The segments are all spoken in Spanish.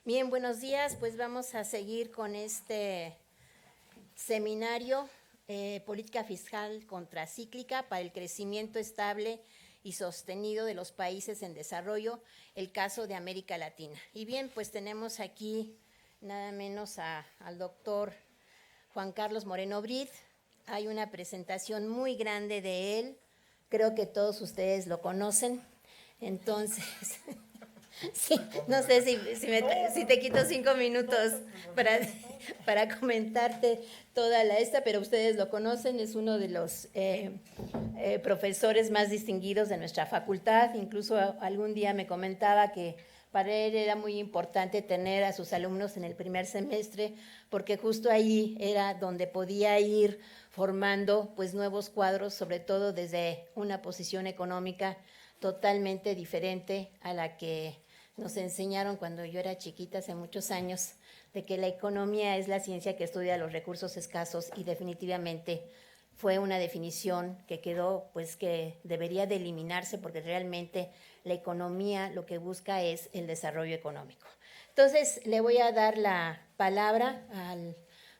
Bien, buenos días. Pues vamos a seguir con este seminario Política Fiscal Contracíclica para el Crecimiento Estable y Sostenido de los Países en Desarrollo, el caso de América Latina. Y bien, pues tenemos aquí nada menos al doctor Juan Carlos Moreno Brid. Hay una presentación muy grande de él, creo que todos ustedes lo conocen, entonces… Sí, no sé si te quito 5 minutos para comentarte toda esta, pero ustedes lo conocen, es uno de los profesores más distinguidos de nuestra facultad. Incluso algún día me comentaba que para él era muy importante tener a sus alumnos en el primer semestre, porque justo ahí era donde podía ir formando pues nuevos cuadros, sobre todo desde una posición económica totalmente diferente a la que nos enseñaron cuando yo era chiquita, hace muchos años, de que la economía es la ciencia que estudia los recursos escasos, y definitivamente fue una definición que quedó, pues que debería de eliminarse, porque realmente la economía lo que busca es el desarrollo económico. Entonces, le voy a dar la palabra al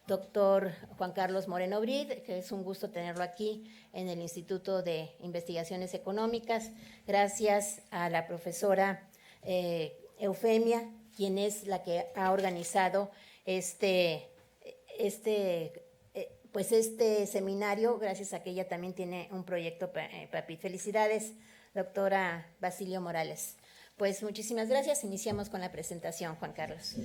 doctor Juan Carlos Moreno Brid, que es un gusto tenerlo aquí en el Instituto de Investigaciones Económicas, gracias a la profesora Eufemia, quien es la que ha organizado este seminario, gracias a que ella también tiene un proyecto PAPIT. Felicidades, doctora Basilio Morales. Pues muchísimas gracias. Iniciamos con la presentación, Juan Carlos.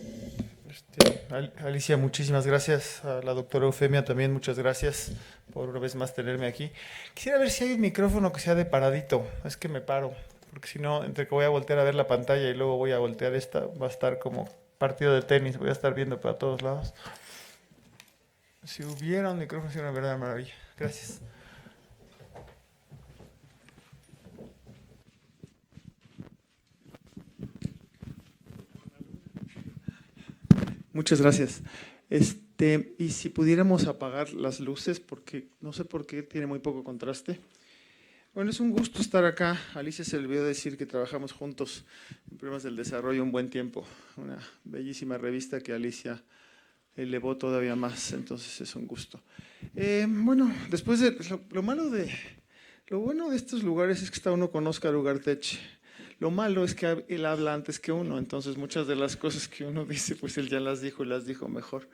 Alicia, muchísimas gracias. A la doctora Eufemia también, muchas gracias por una vez más tenerme aquí. Quisiera ver si hay un micrófono que sea de paradito. Es que me paro, porque si no, entre que voy a voltear a ver la pantalla y luego voy a voltear esta, va a estar como partido de tenis, voy a estar viendo para todos lados. Si hubiera un micrófono, sería una verdadera maravilla. Gracias. Muchas gracias. Y si pudiéramos apagar las luces, porque no sé por qué tiene muy poco contraste. Bueno, es un gusto estar acá. Alicia se le olvidó decir que trabajamos juntos en Problemas del Desarrollo un buen tiempo. Una bellísima revista que Alicia elevó todavía más, entonces es un gusto. Bueno, después de lo bueno de estos lugares es que está uno con Óscar Ugarteche. Lo malo es que él habla antes que uno, entonces muchas de las cosas que uno dice, pues él ya las dijo y las dijo mejor.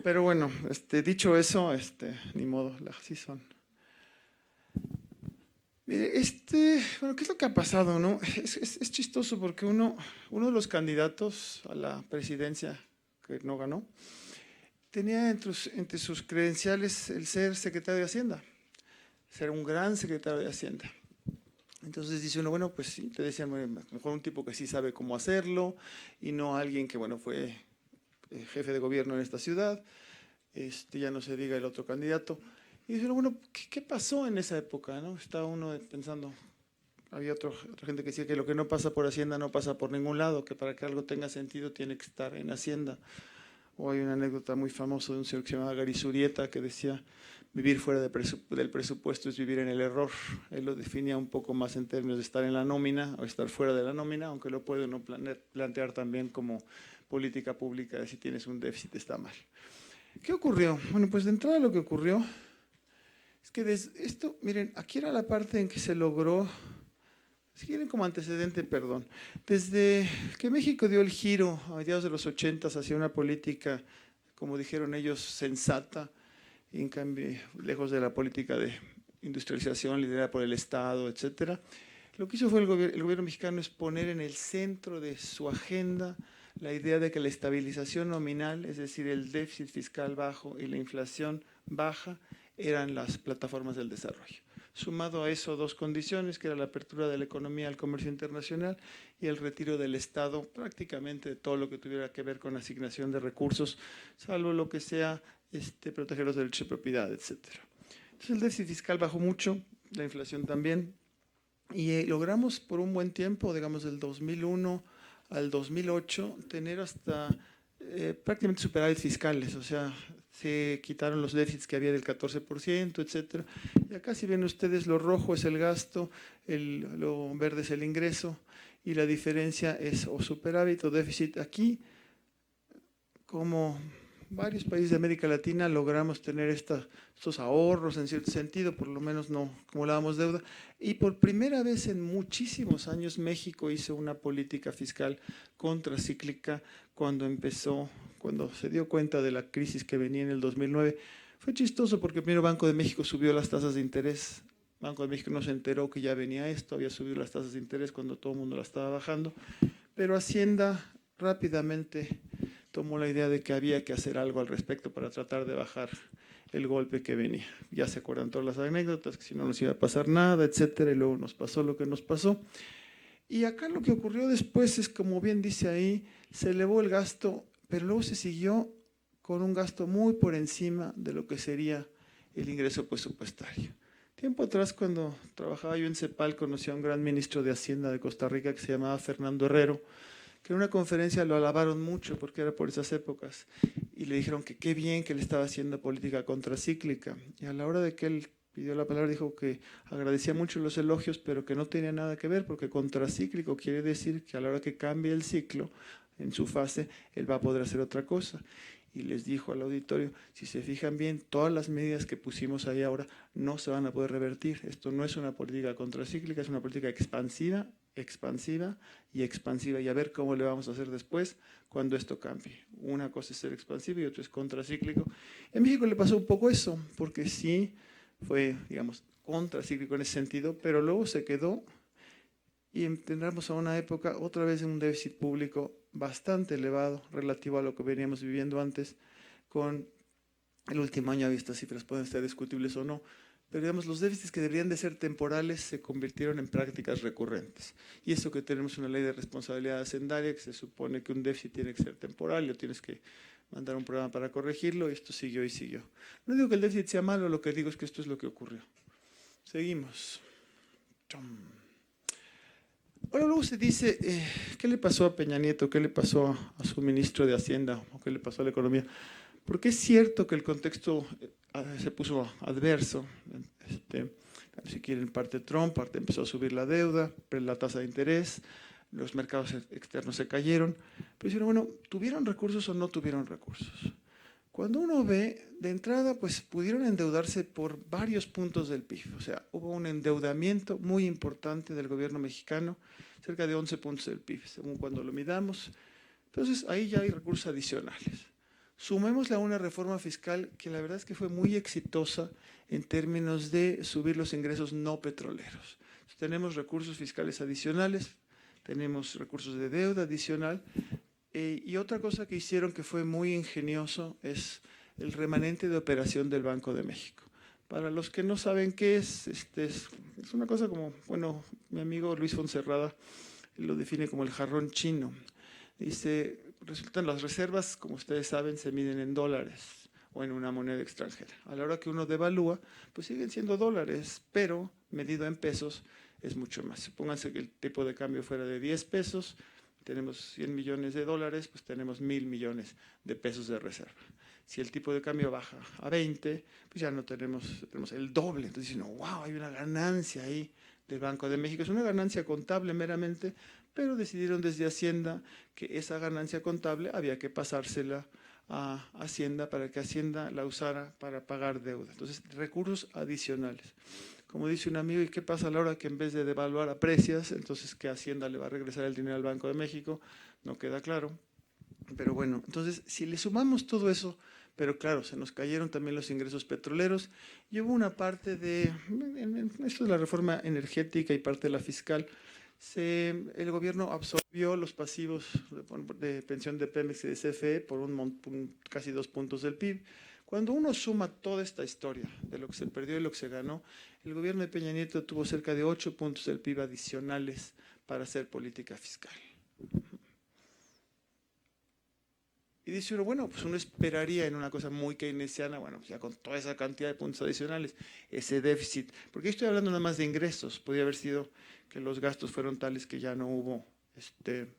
Pero bueno, dicho eso, ni modo, así son. Mire, bueno, ¿qué es lo que ha pasado, no? Es chistoso porque uno de los candidatos a la presidencia que no ganó, tenía entre sus credenciales el ser secretario de Hacienda, ser un gran secretario de Hacienda. Entonces dice uno, bueno, pues sí, te decían, mejor un tipo que sí sabe cómo hacerlo y no alguien que, bueno, fue jefe de gobierno en esta ciudad, ya no se diga el otro candidato. Y dice uno, bueno, ¿qué pasó en esa época, no? Estaba uno pensando, había otra gente que decía que lo que no pasa por Hacienda no pasa por ningún lado, que para que algo tenga sentido tiene que estar en Hacienda. O hay una anécdota muy famosa de un señor que se llamaba Gary Zurieta que decía, vivir fuera del presupuesto es vivir en el error. Él lo definía un poco más en términos de estar en la nómina o estar fuera de la nómina, aunque lo puede uno plantear también como política pública, de si tienes un déficit está mal. ¿Qué ocurrió? Bueno, pues de entrada lo que ocurrió es que esto, miren, aquí era la parte en que se logró, si quieren como antecedente, perdón, desde que México dio el giro a mediados de los 80 hacia una política, como dijeron ellos, sensata, y en cambio, lejos de la política de industrialización liderada por el Estado, etcétera, lo que hizo fue el gobierno mexicano es poner en el centro de su agenda la idea de que la estabilización nominal, es decir, el déficit fiscal bajo y la inflación baja, eran las plataformas del desarrollo. Sumado a eso, dos condiciones, que era la apertura de la economía al comercio internacional y el retiro del Estado prácticamente de todo lo que tuviera que ver con asignación de recursos, salvo lo que sea proteger los derechos de propiedad, etcétera. Entonces el déficit fiscal bajó mucho, la inflación también, y logramos por un buen tiempo, digamos del 2001 al 2008, tener hasta prácticamente superávit fiscales, o sea, se quitaron los déficits que había del 14%, etcétera. Y acá si ven ustedes, lo rojo es el gasto, lo verde es el ingreso, y la diferencia es o superávit o déficit. Aquí como varios países de América Latina logramos tener estos ahorros en cierto sentido, por lo menos no acumulábamos deuda, y por primera vez en muchísimos años México hizo una política fiscal contracíclica cuando se dio cuenta de la crisis que venía en el 2009. Fue chistoso porque primero Banco de México subió las tasas de interés. Banco de México no se enteró que ya venía esto, había subido las tasas de interés cuando todo el mundo la estaba bajando, pero Hacienda rápidamente tomó la idea de que había que hacer algo al respecto para tratar de bajar el golpe que venía. Ya se acuerdan todas las anécdotas, que si no nos iba a pasar nada, etcétera, y luego nos pasó lo que nos pasó. Y acá lo que ocurrió después es, como bien dice ahí, se elevó el gasto, pero luego se siguió con un gasto muy por encima de lo que sería el ingreso presupuestario. Tiempo atrás, cuando trabajaba yo en CEPAL, conocí a un gran ministro de Hacienda de Costa Rica que se llamaba Fernando Herrero, que en una conferencia lo alabaron mucho porque era por esas épocas y le dijeron que qué bien que él estaba haciendo política contracíclica. Y a la hora de que él pidió la palabra dijo que agradecía mucho los elogios, pero que no tenía nada que ver porque contracíclico quiere decir que a la hora que cambie el ciclo en su fase, él va a poder hacer otra cosa. Y les dijo al auditorio, si se fijan bien, todas las medidas que pusimos ahí ahora no se van a poder revertir. Esto no es una política contracíclica, es una política expansiva y expansiva. Y a ver cómo le vamos a hacer después cuando esto cambie. Una cosa es ser expansivo y otra es contracíclico. En México le pasó un poco eso, porque sí fue, digamos, contracíclico en ese sentido, pero luego se quedó y entramos a una época otra vez en un déficit público bastante elevado relativo a lo que veníamos viviendo antes. Con el último año, estas cifras pueden ser discutibles o no, pero digamos, los déficits que deberían de ser temporales se convirtieron en prácticas recurrentes. Y eso que tenemos una ley de responsabilidad hacendaria que se supone que un déficit tiene que ser temporal, y tienes que mandar un programa para corregirlo, y esto siguió y siguió. No digo que el déficit sea malo, lo que digo es que esto es lo que ocurrió. Seguimos. Ahora luego se dice, ¿qué le pasó a Peña Nieto? ¿Qué le pasó a su ministro de Hacienda? ¿O qué le pasó a la economía? Porque es cierto que el contexto se puso adverso. Si quieren, parte Trump, parte empezó a subir la deuda, la tasa de interés, los mercados externos se cayeron. Pero dijeron, bueno, ¿tuvieron recursos o no tuvieron recursos? Cuando uno ve, de entrada, pues pudieron endeudarse por varios puntos del PIB. O sea, hubo un endeudamiento muy importante del gobierno mexicano, cerca de 11 puntos del PIB, según cuando lo midamos. Entonces, ahí ya hay recursos adicionales. Sumémosle a una reforma fiscal que la verdad es que fue muy exitosa en términos de subir los ingresos no petroleros. Entonces, tenemos recursos fiscales adicionales, tenemos recursos de deuda adicional, y otra cosa que hicieron que fue muy ingenioso es el remanente de operación del Banco de México. Para los que no saben qué es una cosa como, bueno, mi amigo Luis Fonserrada lo define como el jarrón chino. Dice, resultan las reservas, como ustedes saben, se miden en dólares o en una moneda extranjera. A la hora que uno devalúa, pues siguen siendo dólares, pero medido en pesos es mucho más. Supónganse que el tipo de cambio fuera de 10 pesos, tenemos 100 millones de dólares, pues tenemos 1,000 millones de pesos de reserva. Si el tipo de cambio baja a 20, pues ya no tenemos el doble. Entonces dicen, wow, hay una ganancia ahí del Banco de México. Es una ganancia contable meramente, pero decidieron desde Hacienda que esa ganancia contable había que pasársela a Hacienda para que Hacienda la usara para pagar deuda. Entonces, recursos adicionales. Como dice un amigo, ¿y qué pasa a la hora que en vez de devaluar aprecias, entonces que Hacienda le va a regresar el dinero al Banco de México? No queda claro. Pero bueno, entonces si le sumamos todo eso, pero claro, se nos cayeron también los ingresos petroleros y hubo una parte esto de la reforma energética y parte de la fiscal, el gobierno absorbió los pasivos de pensión de Pemex y de CFE por casi 2 puntos del PIB. Cuando uno suma toda esta historia de lo que se perdió y lo que se ganó, el gobierno de Peña Nieto tuvo cerca de 8 puntos del PIB adicionales para hacer política fiscal. Y dice uno, bueno, pues uno esperaría en una cosa muy keynesiana, bueno, pues ya con toda esa cantidad de puntos adicionales, ese déficit, porque estoy hablando nada más de ingresos, podría haber sido que los gastos fueron tales que ya no hubo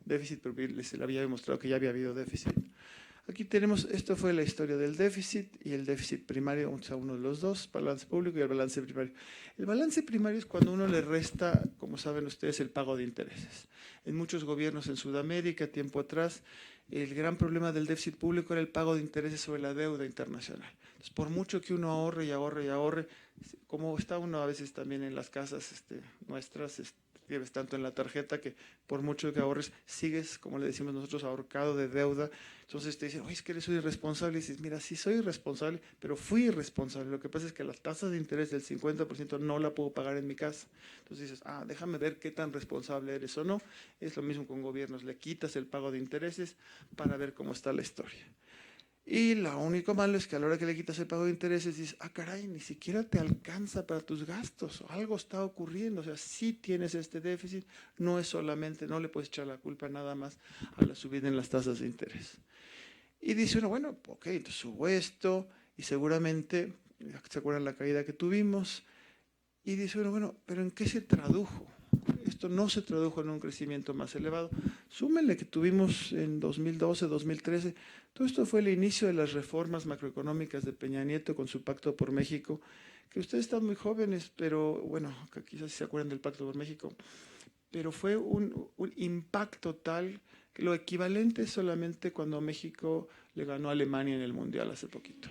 déficit, pero se le había demostrado que ya había habido déficit. Aquí tenemos, esto fue la historia del déficit y el déficit primario, o sea, uno de los dos, balance público y el balance primario. El balance primario es cuando uno le resta, como saben ustedes, el pago de intereses. En muchos gobiernos en Sudamérica, tiempo atrás, el gran problema del déficit público era el pago de intereses sobre la deuda internacional. Entonces, por mucho que uno ahorre y ahorre y ahorre, como está uno a veces también en las casas nuestras, lleves tanto en la tarjeta que por mucho que ahorres, sigues, como le decimos nosotros, ahorcado de deuda. Entonces te dicen, oye, es que eres irresponsable. Y dices, mira, sí soy irresponsable, pero fui irresponsable. Lo que pasa es que las tasas de interés del 50% no la puedo pagar en mi casa. Entonces dices, déjame ver qué tan responsable eres o no. Es lo mismo con gobiernos, le quitas el pago de intereses para ver cómo está la historia. Y lo único malo es que a la hora que le quitas el pago de intereses dices, caray, ni siquiera te alcanza para tus gastos, algo está ocurriendo, o sea, sí tienes este déficit, no es solamente, no le puedes echar la culpa nada más a la subida en las tasas de interés. Y dice uno, bueno, ok, entonces subo esto y seguramente, ¿se acuerdan la caída que tuvimos? Y dice uno, bueno, pero ¿en qué se tradujo? Esto no se tradujo en un crecimiento más elevado. Súmenle que tuvimos en 2012, 2013, todo esto fue el inicio de las reformas macroeconómicas de Peña Nieto con su Pacto por México, que ustedes están muy jóvenes, pero bueno, quizás se acuerdan del Pacto por México, pero fue un impacto tal que lo equivalente es solamente cuando México le ganó a Alemania en el Mundial hace poquito.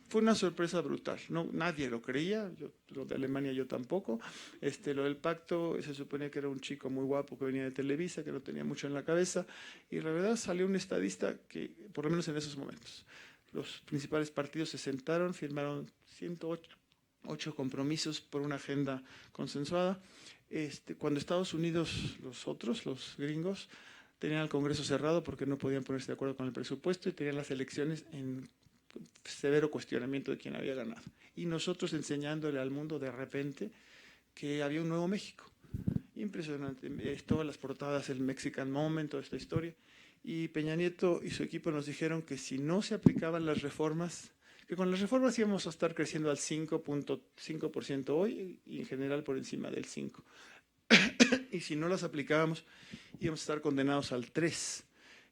Fue una sorpresa brutal, no, nadie lo creía, lo de Alemania yo tampoco. Lo del pacto se suponía que era un chico muy guapo que venía de Televisa, que no tenía mucho en la cabeza, y la verdad salió un estadista que, por lo menos en esos momentos, los principales partidos se sentaron, firmaron 108 compromisos por una agenda consensuada. Cuando Estados Unidos, los gringos, tenían el Congreso cerrado porque no podían ponerse de acuerdo con el presupuesto y tenían las elecciones en severo cuestionamiento de quién había ganado. Y nosotros enseñándole al mundo de repente que había un nuevo México. Impresionante. Todas las portadas, el Mexican Moment, toda esta historia. Y Peña Nieto y su equipo nos dijeron que si no se aplicaban las reformas, que con las reformas íbamos a estar creciendo al 5.5% hoy y en general por encima del 5%. Y si no las aplicábamos, íbamos a estar condenados al 3%.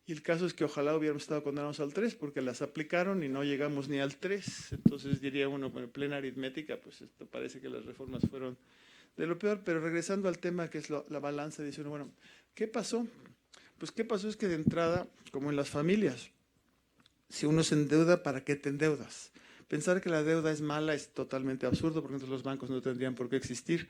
Y el caso es que ojalá hubiéramos estado condenados al 3 porque las aplicaron y no llegamos ni al 3. Entonces diría uno, en plena aritmética, pues esto parece que las reformas fueron de lo peor. Pero regresando al tema que es la balanza, dice uno, bueno, ¿qué pasó? Pues qué pasó es que de entrada, como en las familias, si uno se endeuda, ¿para qué te endeudas? Pensar que la deuda es mala es totalmente absurdo porque entonces los bancos no tendrían por qué existir.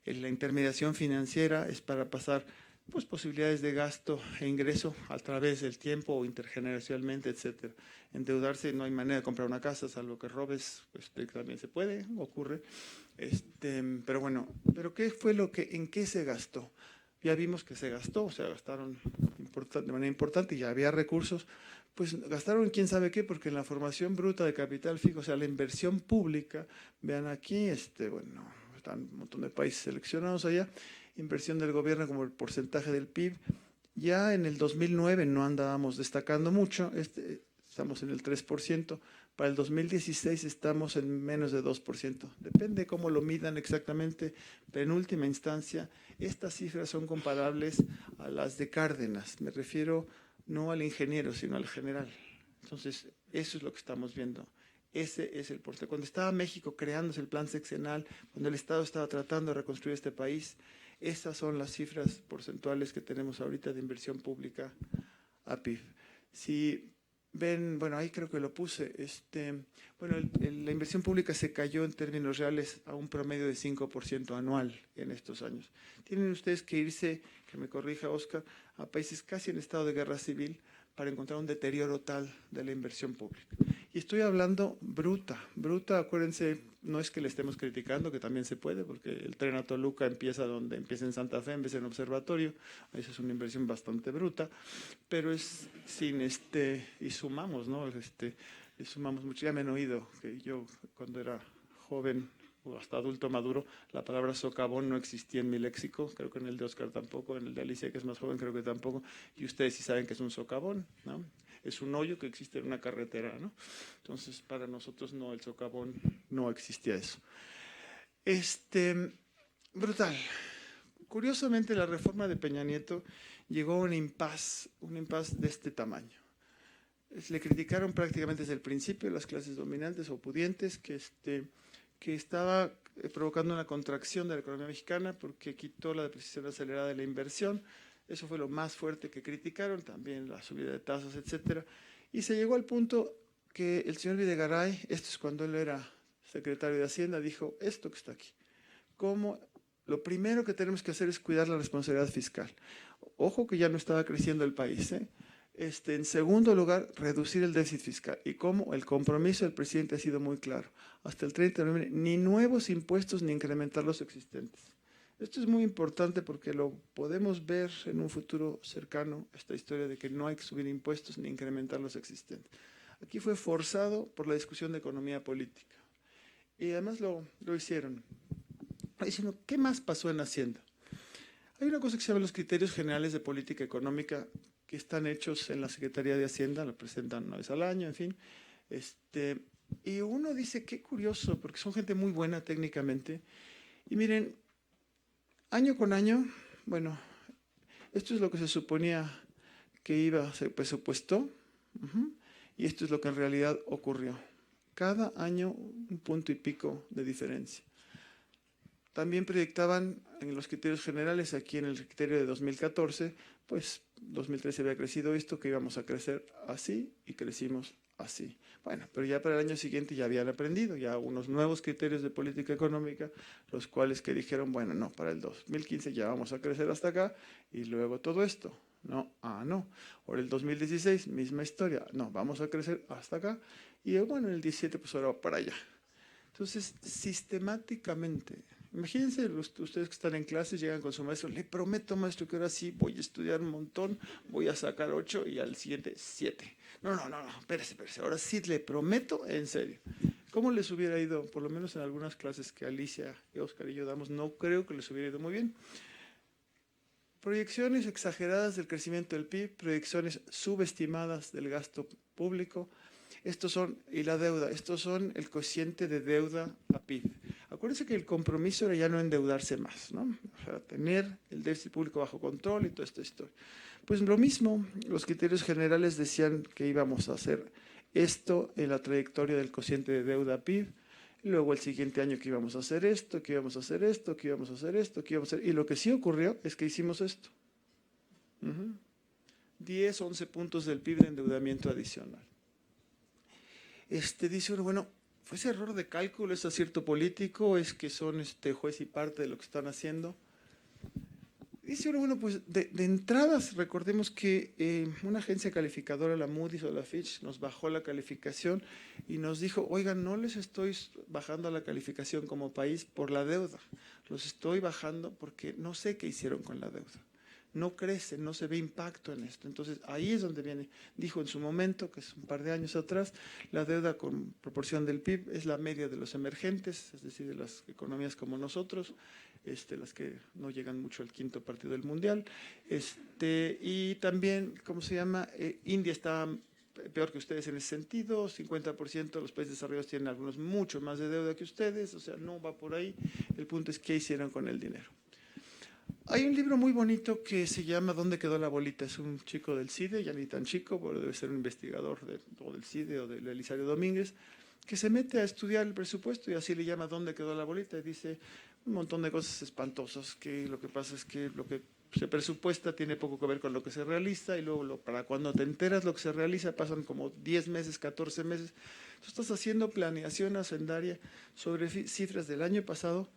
La intermediación financiera es para pasar pues posibilidades de gasto e ingreso a través del tiempo o intergeneracionalmente, etcétera. Endeudarse no hay manera de comprar una casa, salvo que robes, pues también se puede, ocurre. Pero bueno, ¿pero qué fue en qué se gastó? Ya vimos que se gastó, o sea, gastaron de manera importante y ya había recursos, pues gastaron quién sabe qué, porque en la formación bruta de capital fijo, o sea, la inversión pública, vean aquí, bueno, están un montón de países seleccionados allá, inversión del gobierno como el porcentaje del PIB. Ya en el 2009 no andábamos destacando mucho, estamos en el 3%, para el 2016 estamos en menos de 2%. Depende cómo lo midan exactamente, pero en última instancia estas cifras son comparables a las de Cárdenas. Me refiero no al ingeniero, sino al general. Entonces, eso es lo que estamos viendo. Ese es el porcentaje. Cuando estaba México creándose el plan sexenal, cuando el Estado estaba tratando de reconstruir este país, esas son las cifras porcentuales que tenemos ahorita de inversión pública a PIB. Si ven, bueno, ahí creo que lo puse, bueno, la inversión pública se cayó en términos reales a un promedio de 5% anual en estos años. Tienen ustedes que irse, que me corrija Oscar, a países casi en estado de guerra civil para encontrar un deterioro tal de la inversión pública. Y estoy hablando bruta, acuérdense, no es que le estemos criticando, que también se puede, porque el tren a Toluca empieza donde empieza en Santa Fe, en vez de en Observatorio, esa es una inversión bastante bruta, pero es sin y sumamos, ¿no? Y sumamos mucho, ya me han oído que yo cuando era joven, o hasta adulto maduro, la palabra socavón no existía en mi léxico, creo que en el de Oscar tampoco, en el de Alicia, que es más joven, creo que tampoco, y ustedes sí saben que es un socavón, ¿no? Es un hoyo que existe en una carretera, ¿no? Entonces, para nosotros no, el socavón no existía eso. Brutal. Curiosamente, la reforma de Peña Nieto llegó a un impasse de este tamaño. le criticaron prácticamente desde el principio las clases dominantes o pudientes que estaba provocando una contracción de la economía mexicana porque quitó la depreciación acelerada de la inversión. Eso fue lo más fuerte que criticaron, también la subida de tasas, etcétera. Y se llegó al punto que el señor Videgaray, esto es cuando él era secretario de Hacienda, dijo esto que está aquí, como lo primero que tenemos que hacer es cuidar la responsabilidad fiscal. Ojo que ya no estaba creciendo el país, ¿eh? En segundo lugar, reducir el déficit fiscal. Y como el compromiso del presidente ha sido muy claro, hasta el 30 de noviembre, ni nuevos impuestos ni incrementar los existentes. Esto es muy importante porque lo podemos ver en un futuro cercano, esta historia de que no hay que subir impuestos ni incrementar los existentes. Aquí fue forzado por la discusión de economía política. Y además lo hicieron. Diciendo, ¿qué más pasó en Hacienda? Hay una cosa que se llama los criterios generales de política económica que están hechos en la Secretaría de Hacienda, lo presentan una vez al año, en fin. Y uno dice, qué curioso, porque son gente muy buena técnicamente. Y miren, año con año, bueno, esto es lo que se suponía que se presupuestó, y esto es lo que en realidad ocurrió. Cada año un punto y pico de diferencia. También proyectaban en los criterios generales, aquí en el criterio de 2014, pues 2013 había crecido esto, que íbamos a crecer así y crecimos así. Bueno, pero ya para el año siguiente ya habían aprendido, ya unos nuevos criterios de política económica, los cuales que dijeron, bueno, no, para el 2015 ya vamos a crecer hasta acá y luego todo esto. No, no. Ahora el 2016, misma historia, no, vamos a crecer hasta acá y bueno, en el 17 pues ahora va para allá. Entonces, sistemáticamente, imagínense ustedes que están en clases, llegan con su maestro, le prometo maestro que ahora sí voy a estudiar un montón, voy a sacar 8 y al siguiente 7. No, espérese, ahora sí le prometo en serio. ¿Cómo les hubiera ido, por lo menos en algunas clases que Alicia, Oscar y yo damos, no creo que les hubiera ido muy bien? Proyecciones exageradas del crecimiento del PIB, proyecciones subestimadas del gasto público, y la deuda, estos son el cociente de deuda a PIB. Acuérdense que el compromiso era ya no endeudarse más, ¿no? O sea, tener el déficit público bajo control y toda esta historia. Pues lo mismo, los criterios generales decían que íbamos a hacer esto en la trayectoria del cociente de deuda a PIB, y luego el siguiente año que íbamos a hacer esto, que íbamos a hacer esto, que íbamos a hacer esto, que íbamos a hacer... Y lo que sí ocurrió es que hicimos esto. 10, 11 puntos del PIB de endeudamiento adicional. Dice uno, bueno, ¿fue ese error de cálculo, ese acierto político? ¿Es que son juez y parte de lo que están haciendo? Dice uno, bueno, pues de entradas, recordemos que una agencia calificadora, la Moody's o la Fitch, nos bajó la calificación y nos dijo, oigan, no les estoy bajando la calificación como país por la deuda, los estoy bajando porque no sé qué hicieron con la deuda. No crece, no se ve impacto en esto. Entonces, ahí es donde viene, dijo en su momento, que es un par de años atrás, la deuda con proporción del PIB es la media de los emergentes, es decir, de las economías como nosotros, las que no llegan mucho al quinto partido del mundial. Y también, ¿cómo se llama? India está peor que ustedes en ese sentido, 50% de los países desarrollados tienen algunos mucho más de deuda que ustedes, o sea, no va por ahí. El punto es qué hicieron con el dinero. Hay un libro muy bonito que se llama ¿Dónde quedó la bolita? Es un chico del CIDE, ya ni tan chico, pero debe ser un investigador del CIDE o del Elisario Domínguez, que se mete a estudiar el presupuesto y así le llama ¿Dónde quedó la bolita? Y dice un montón de cosas espantosas, que lo que pasa es que lo que se presupuesta tiene poco que ver con lo que se realiza y luego para cuando te enteras lo que se realiza pasan como 10 meses, 14 meses. Tú estás haciendo planeación hacendaria sobre cifras del año pasado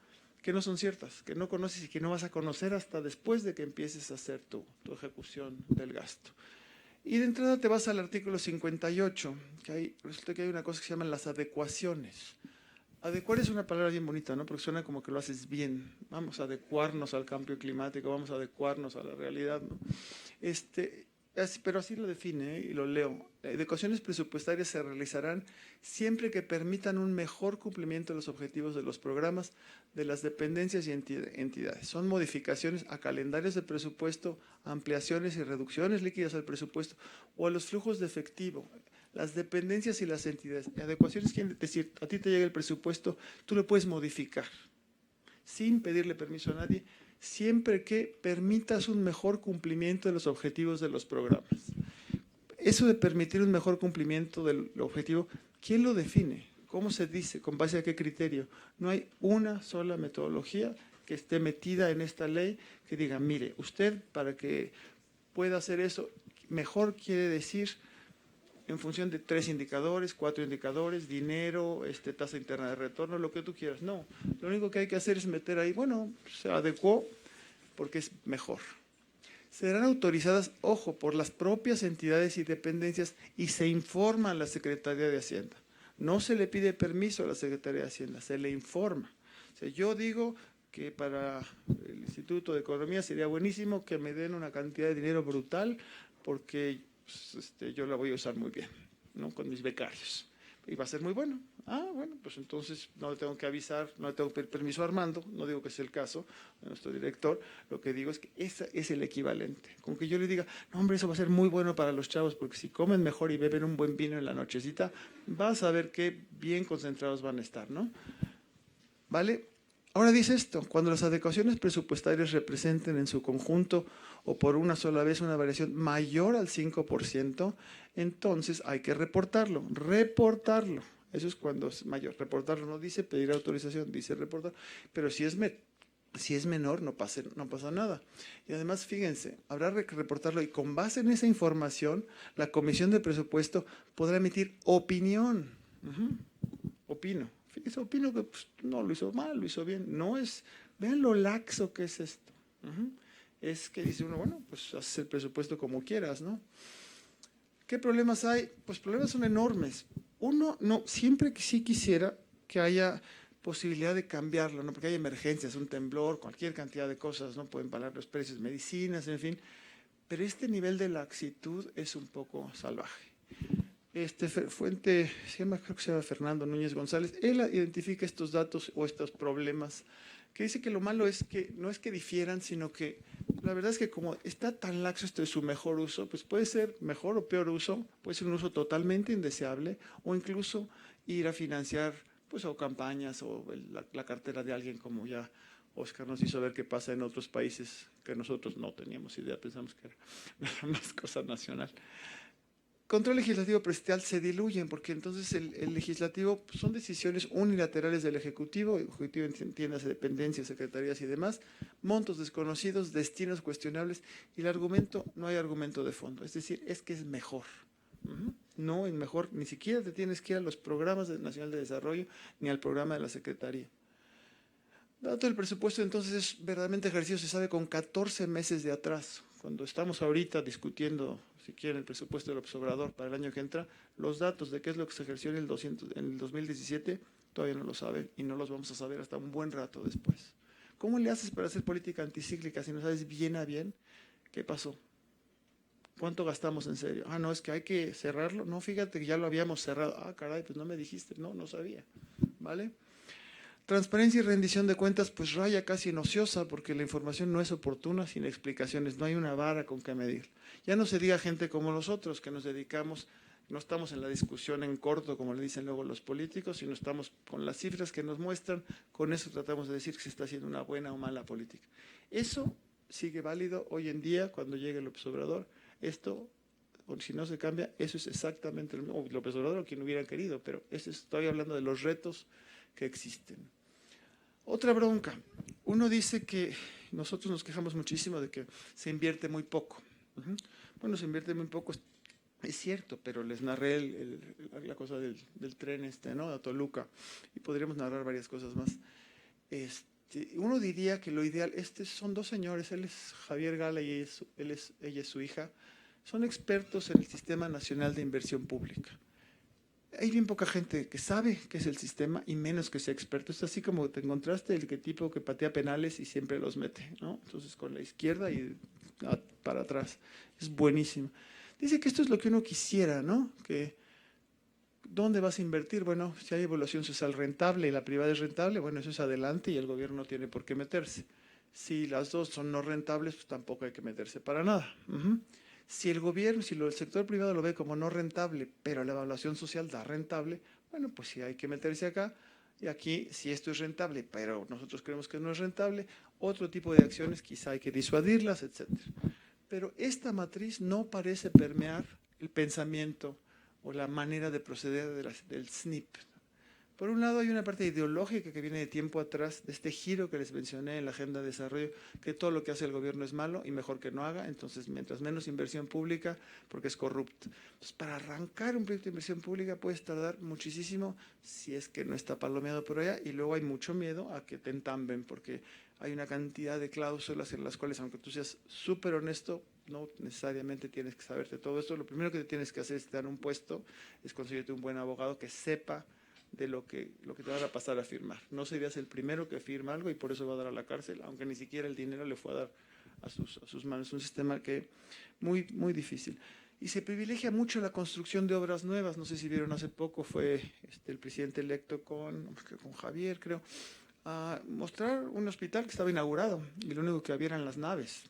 que no son ciertas, que no conoces y que no vas a conocer hasta después de que empieces a hacer tu ejecución del gasto. Y de entrada te vas al artículo 58, resulta que hay una cosa que se llaman las adecuaciones. Adecuar es una palabra bien bonita, ¿no? Porque suena como que lo haces bien. Vamos a adecuarnos al cambio climático, vamos a adecuarnos a la realidad, ¿no? Pero así lo define, y lo leo. Adecuaciones presupuestarias se realizarán siempre que permitan un mejor cumplimiento de los objetivos de los programas de las dependencias y entidades. Son modificaciones a calendarios de presupuesto, ampliaciones y reducciones líquidas al presupuesto o a los flujos de efectivo. Las dependencias y las entidades. Adecuaciones quieren decir, a ti te llega el presupuesto, tú lo puedes modificar sin pedirle permiso a nadie, siempre que permitas un mejor cumplimiento de los objetivos de los programas. eso de permitir un mejor cumplimiento del objetivo, ¿quién lo define? ¿Cómo se dice? ¿Con base a qué criterio? No hay una sola metodología que esté metida en esta ley que diga, mire, usted para que pueda hacer eso, mejor quiere decir en función de 3 indicadores, 4 indicadores, dinero, tasa interna de retorno, lo que tú quieras. No, lo único que hay que hacer es meter ahí, bueno, se adecuó porque es mejor. Serán autorizadas, ojo, por las propias entidades y dependencias y se informa a la Secretaría de Hacienda. No se le pide permiso a la Secretaría de Hacienda, se le informa. O sea, yo digo que para el Instituto de Economía sería buenísimo que me den una cantidad de dinero brutal porque pues, yo la voy a usar muy bien, ¿no? Con mis becarios. Y va a ser muy bueno. Ah, bueno, pues entonces no le tengo que avisar, no le tengo que pedir permiso a Armando, no digo que sea el caso de nuestro director, lo que digo es que ese es el equivalente. Con que yo le diga, no hombre, eso va a ser muy bueno para los chavos, porque si comen mejor y beben un buen vino en la nochecita, vas a ver qué bien concentrados van a estar, ¿no? ¿Vale? Ahora dice esto, cuando las adecuaciones presupuestarias representen en su conjunto o por una sola vez una variación mayor al 5%, entonces hay que reportarlo. Eso es cuando es mayor. Reportarlo no dice pedir autorización, dice reportar. Pero si es menor, no pasa nada. Y además, fíjense, habrá que reportarlo y con base en esa información, la Comisión de Presupuesto podrá emitir opinión. Opino. Fíjense, opino que pues, no lo hizo mal, lo hizo bien. No es, vean lo laxo que es esto. Es que dice uno, bueno, pues haces el presupuesto como quieras, ¿no? ¿Qué problemas hay? Pues problemas son enormes. Uno, no, siempre que sí quisiera que haya posibilidad de cambiarlo, ¿no? Porque hay emergencias, un temblor, cualquier cantidad de cosas, ¿no? Pueden parar los precios, medicinas, en fin. Pero este nivel de laxitud es un poco salvaje. Fuente, creo que se llama Fernando Núñez González, él identifica estos datos o estos problemas, que dice que lo malo es que no es que difieran, sino que la verdad es que como está tan laxo esto de su mejor uso, pues puede ser mejor o peor uso, puede ser un uso totalmente indeseable o incluso ir a financiar pues o campañas o la cartera de alguien, como ya Oscar nos hizo ver qué pasa en otros países que nosotros no teníamos idea, pensamos que era más cosa nacional. Control legislativo presidencial se diluyen porque entonces el legislativo pues, son decisiones unilaterales del Ejecutivo entiéndase dependencias, secretarías y demás, montos desconocidos, destinos cuestionables y el argumento, no hay argumento de fondo, es decir, es que es mejor. No es mejor, ni siquiera te tienes que ir a los programas nacional de desarrollo ni al programa de la Secretaría. Dato del presupuesto entonces es verdaderamente ejercicio, se sabe con 14 meses de atraso. Cuando estamos ahorita discutiendo, si quieren, el presupuesto del Obrador para el año que entra, los datos de qué es lo que se ejerció en el 2017 todavía no lo saben y no los vamos a saber hasta un buen rato después. ¿Cómo le haces para hacer política anticíclica si no sabes bien a bien qué pasó? ¿Cuánto gastamos en serio? Ah, no, es que hay que cerrarlo. No, fíjate que ya lo habíamos cerrado. Ah, caray, pues no me dijiste. No sabía. ¿Vale? Transparencia y rendición de cuentas, pues raya casi en ociosa porque la información no es oportuna sin explicaciones, no hay una vara con que medir. Ya no se diga gente como nosotros que nos dedicamos, no estamos en la discusión en corto como le dicen luego los políticos, sino estamos con las cifras que nos muestran, con eso tratamos de decir que se está haciendo una buena o mala política. Eso sigue válido hoy en día cuando llegue López Obrador, esto, o si no se cambia, eso es exactamente lo mismo, o López Obrador o quien hubiera querido, pero estoy hablando de los retos que existen. Otra bronca, uno dice que nosotros nos quejamos muchísimo de que se invierte muy poco. Bueno, se invierte muy poco, es cierto, pero les narré la cosa del tren ¿no? De Toluca, y podríamos narrar varias cosas más. Uno diría que lo ideal, son dos señores, él es Javier Gala y ella es su hija, son expertos en el Sistema Nacional de Inversión Pública. Hay bien poca gente que sabe qué es el sistema y menos que sea experto. Es así como te encontraste el tipo que patea penales y siempre los mete, ¿no? Entonces con la izquierda y para atrás. Es buenísimo. Dice que esto es lo que uno quisiera, ¿no? Que ¿dónde vas a invertir? Bueno, si hay evaluación social rentable y la privada es rentable, bueno, eso es adelante y el gobierno no tiene por qué meterse. Si las dos son no rentables, pues tampoco hay que meterse para nada. Si el gobierno, el sector privado lo ve como no rentable, pero la evaluación social da rentable, bueno, pues sí hay que meterse acá. Y aquí, si esto es rentable, pero nosotros creemos que no es rentable, otro tipo de acciones quizá hay que disuadirlas, etc. Pero esta matriz no parece permear el pensamiento o la manera de proceder del SNP. Por un lado hay una parte ideológica que viene de tiempo atrás, de este giro que les mencioné en la agenda de desarrollo, que todo lo que hace el gobierno es malo y mejor que no haga, entonces mientras menos inversión pública, porque es corrupto. Entonces para arrancar un proyecto de inversión pública puedes tardar muchísimo si es que no está palomeado por allá, y luego hay mucho miedo a que te entamben, porque hay una cantidad de cláusulas en las cuales, aunque tú seas súper honesto, no necesariamente tienes que saberte todo esto. Lo primero que tienes que hacer es dar un puesto, es conseguirte un buen abogado que sepa de lo que te van a pasar a firmar. No serías el primero que firma algo y por eso va a dar a la cárcel, aunque ni siquiera el dinero le fue a dar a sus manos. Es un sistema que muy, muy difícil. Y se privilegia mucho la construcción de obras nuevas. No sé si vieron hace poco, fue el presidente electo con Javier, creo, a mostrar un hospital que estaba inaugurado y lo único que había eran las naves.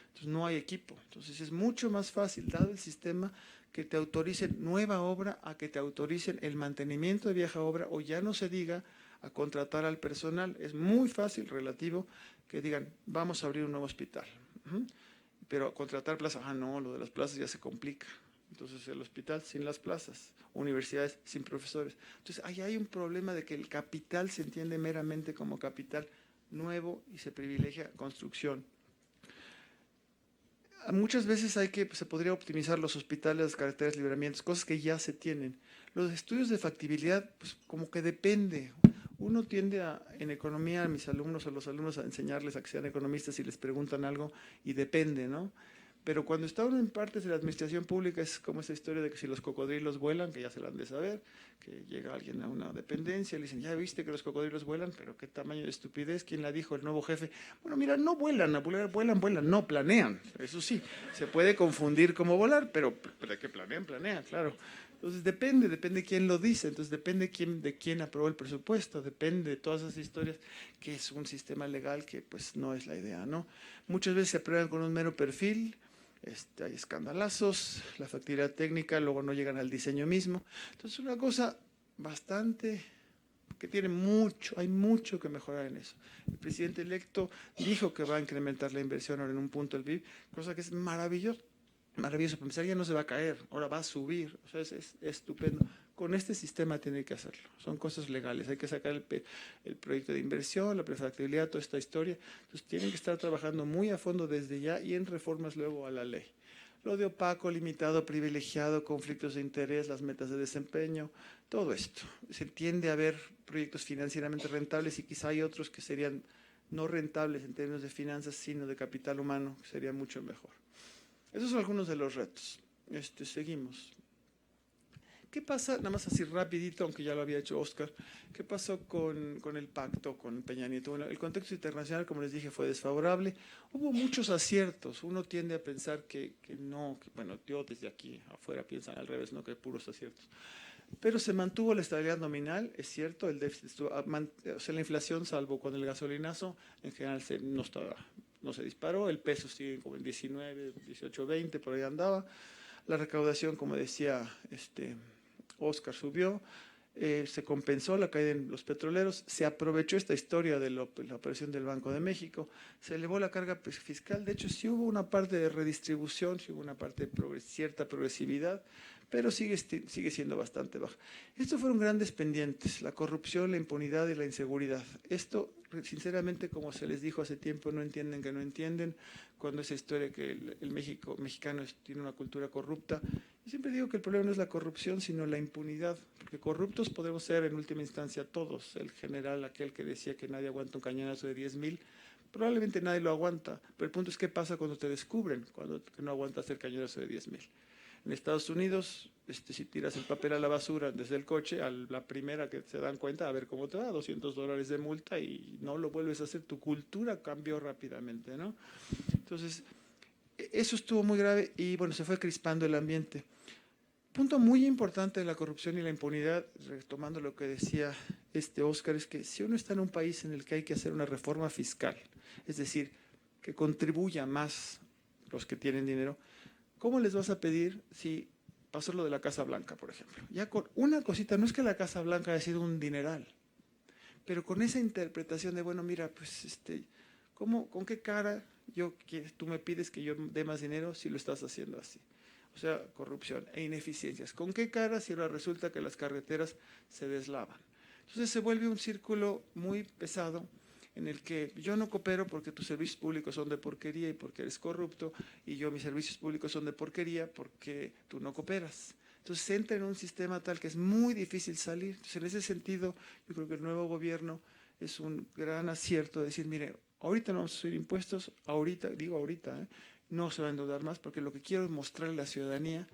Entonces no hay equipo. Entonces es mucho más fácil, dado el sistema, que te autoricen nueva obra a que te autoricen el mantenimiento de vieja obra, o ya no se diga a contratar al personal. Es muy fácil, relativo, que digan, vamos a abrir un nuevo hospital. Pero contratar plazas, no, lo de las plazas ya se complica. Entonces el hospital sin las plazas, universidades sin profesores. Entonces ahí hay un problema de que el capital se entiende meramente como capital nuevo y se privilegia construcción. Muchas veces se podría optimizar los hospitales, las carreteras, libramientos, cosas que ya se tienen. Los estudios de factibilidad, pues como que depende. Uno tiende en economía a mis alumnos, a los alumnos, a enseñarles a que sean economistas y les preguntan algo y depende, ¿no? Pero cuando está uno en partes de la administración pública es como esa historia de que si los cocodrilos vuelan, que ya se la han de saber, que llega alguien a una dependencia, le dicen, ya viste que los cocodrilos vuelan, pero qué tamaño de estupidez, ¿quién la dijo? El nuevo jefe. Bueno, mira, no vuelan, vuelan, no, planean. Eso sí, se puede confundir como volar, pero ¿de qué planean? Planean, claro. Entonces depende quién lo dice, entonces depende de quién aprobó el presupuesto, depende de todas esas historias, que es un sistema legal que pues no es la idea, ¿no? Muchas veces se aprueban con un mero perfil. Hay escandalazos, la factibilidad técnica, luego no llegan al diseño mismo. Entonces, una cosa bastante que hay mucho que mejorar en eso. El presidente electo dijo que va a incrementar la inversión ahora en un punto del PIB, cosa que es maravilloso. Maravilloso, para empezar ya no se va a caer, ahora va a subir, o sea, es estupendo. Con este sistema tiene que hacerlo, son cosas legales, hay que sacar el proyecto de inversión, la prefactibilidad, toda esta historia. Entonces tienen que estar trabajando muy a fondo desde ya y en reformas luego a la ley. Lo de opaco, limitado, privilegiado, conflictos de interés, las metas de desempeño, todo esto. Se tiende a ver proyectos financieramente rentables y quizá hay otros que serían no rentables en términos de finanzas, sino de capital humano, que sería mucho mejor. Esos son algunos de los retos. Seguimos. ¿Qué pasa, nada más así rapidito, aunque ya lo había hecho Oscar, qué pasó con el pacto con Peña Nieto? Bueno, el contexto internacional, como les dije, fue desfavorable. Hubo muchos aciertos. Uno tiende a pensar que no, bueno, yo desde aquí afuera piensan al revés, no que hay puros aciertos. Pero se mantuvo la estabilidad nominal, es cierto, el déficit estuvo, o sea, la inflación, salvo con el gasolinazo, en general no se disparó, el peso sigue como en 19, 18, 20, por ahí andaba. La recaudación, como decía Oscar, subió, se compensó la caída en los petroleros, se aprovechó esta historia de la operación del Banco de México, se elevó la carga fiscal. De hecho, sí hubo una parte de redistribución, sí hubo una parte de cierta progresividad, pero sigue siendo bastante baja. Estos fueron grandes pendientes, la corrupción, la impunidad y la inseguridad. Esto, sinceramente, como se les dijo hace tiempo, no entienden que no entienden, cuando esa historia que el mexicano tiene una cultura corrupta. Yo siempre digo que el problema no es la corrupción, sino la impunidad, porque corruptos podemos ser en última instancia todos. El general, aquel que decía que nadie aguanta un cañonazo de 10,000, probablemente nadie lo aguanta, pero el punto es qué pasa cuando te descubren, que no aguantas el cañonazo de 10,000. En Estados Unidos, si tiras el papel a la basura desde el coche, a la primera que se dan cuenta, a ver cómo te va, $200 de multa y no lo vuelves a hacer. Tu cultura cambió rápidamente, ¿no? Entonces, eso estuvo muy grave y, bueno, se fue crispando el ambiente. Punto muy importante de la corrupción y la impunidad, retomando lo que decía Oscar, es que si uno está en un país en el que hay que hacer una reforma fiscal, es decir, que contribuya más los que tienen dinero, ¿cómo les vas a pedir si pasó lo de la Casa Blanca, por ejemplo? Ya con una cosita, no es que la Casa Blanca haya sido un dineral, pero con esa interpretación de, bueno, mira, pues, ¿con qué cara tú me pides que yo dé más dinero si lo estás haciendo así? O O sea, corrupción e ineficiencias. ¿Con qué cara si ahora resulta que las carreteras se deslavan? Entonces se vuelve un círculo muy pesado en el que yo no coopero porque tus servicios públicos son de porquería y porque eres corrupto, y yo mis servicios públicos son de porquería porque tú no cooperas. Entonces se entra en un sistema tal que es muy difícil salir. Entonces en ese sentido yo creo que el nuevo gobierno es un gran acierto de decir, mire, ahorita no vamos a subir impuestos, ahorita, no se va a endeudar más, porque lo que quiero es mostrarle a la ciudadanía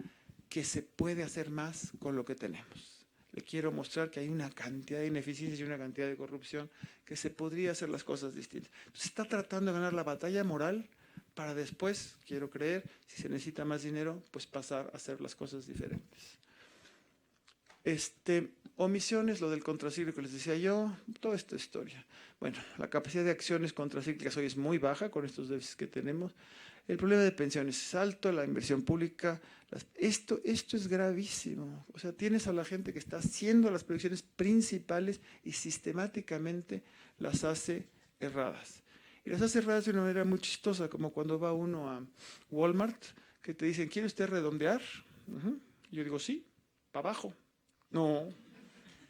que se puede hacer más con lo que tenemos. Le quiero mostrar que hay una cantidad de ineficiencias y una cantidad de corrupción, que se podría hacer las cosas distintas. Entonces está tratando de ganar la batalla moral para después, quiero creer, si se necesita más dinero, pues pasar a hacer las cosas diferentes. Omisiones, lo del contracíclico, les decía yo, toda esta historia. Bueno, la capacidad de acciones contracíclicas hoy es muy baja con estos déficits que tenemos. El problema de pensiones es alto, la inversión pública, esto es gravísimo. O sea, tienes a la gente que está haciendo las predicciones principales y sistemáticamente las hace erradas. Y las hace erradas de una manera muy chistosa, como cuando va uno a Walmart, que te dicen, ¿quiere usted redondear? Y yo digo, sí, para abajo. No,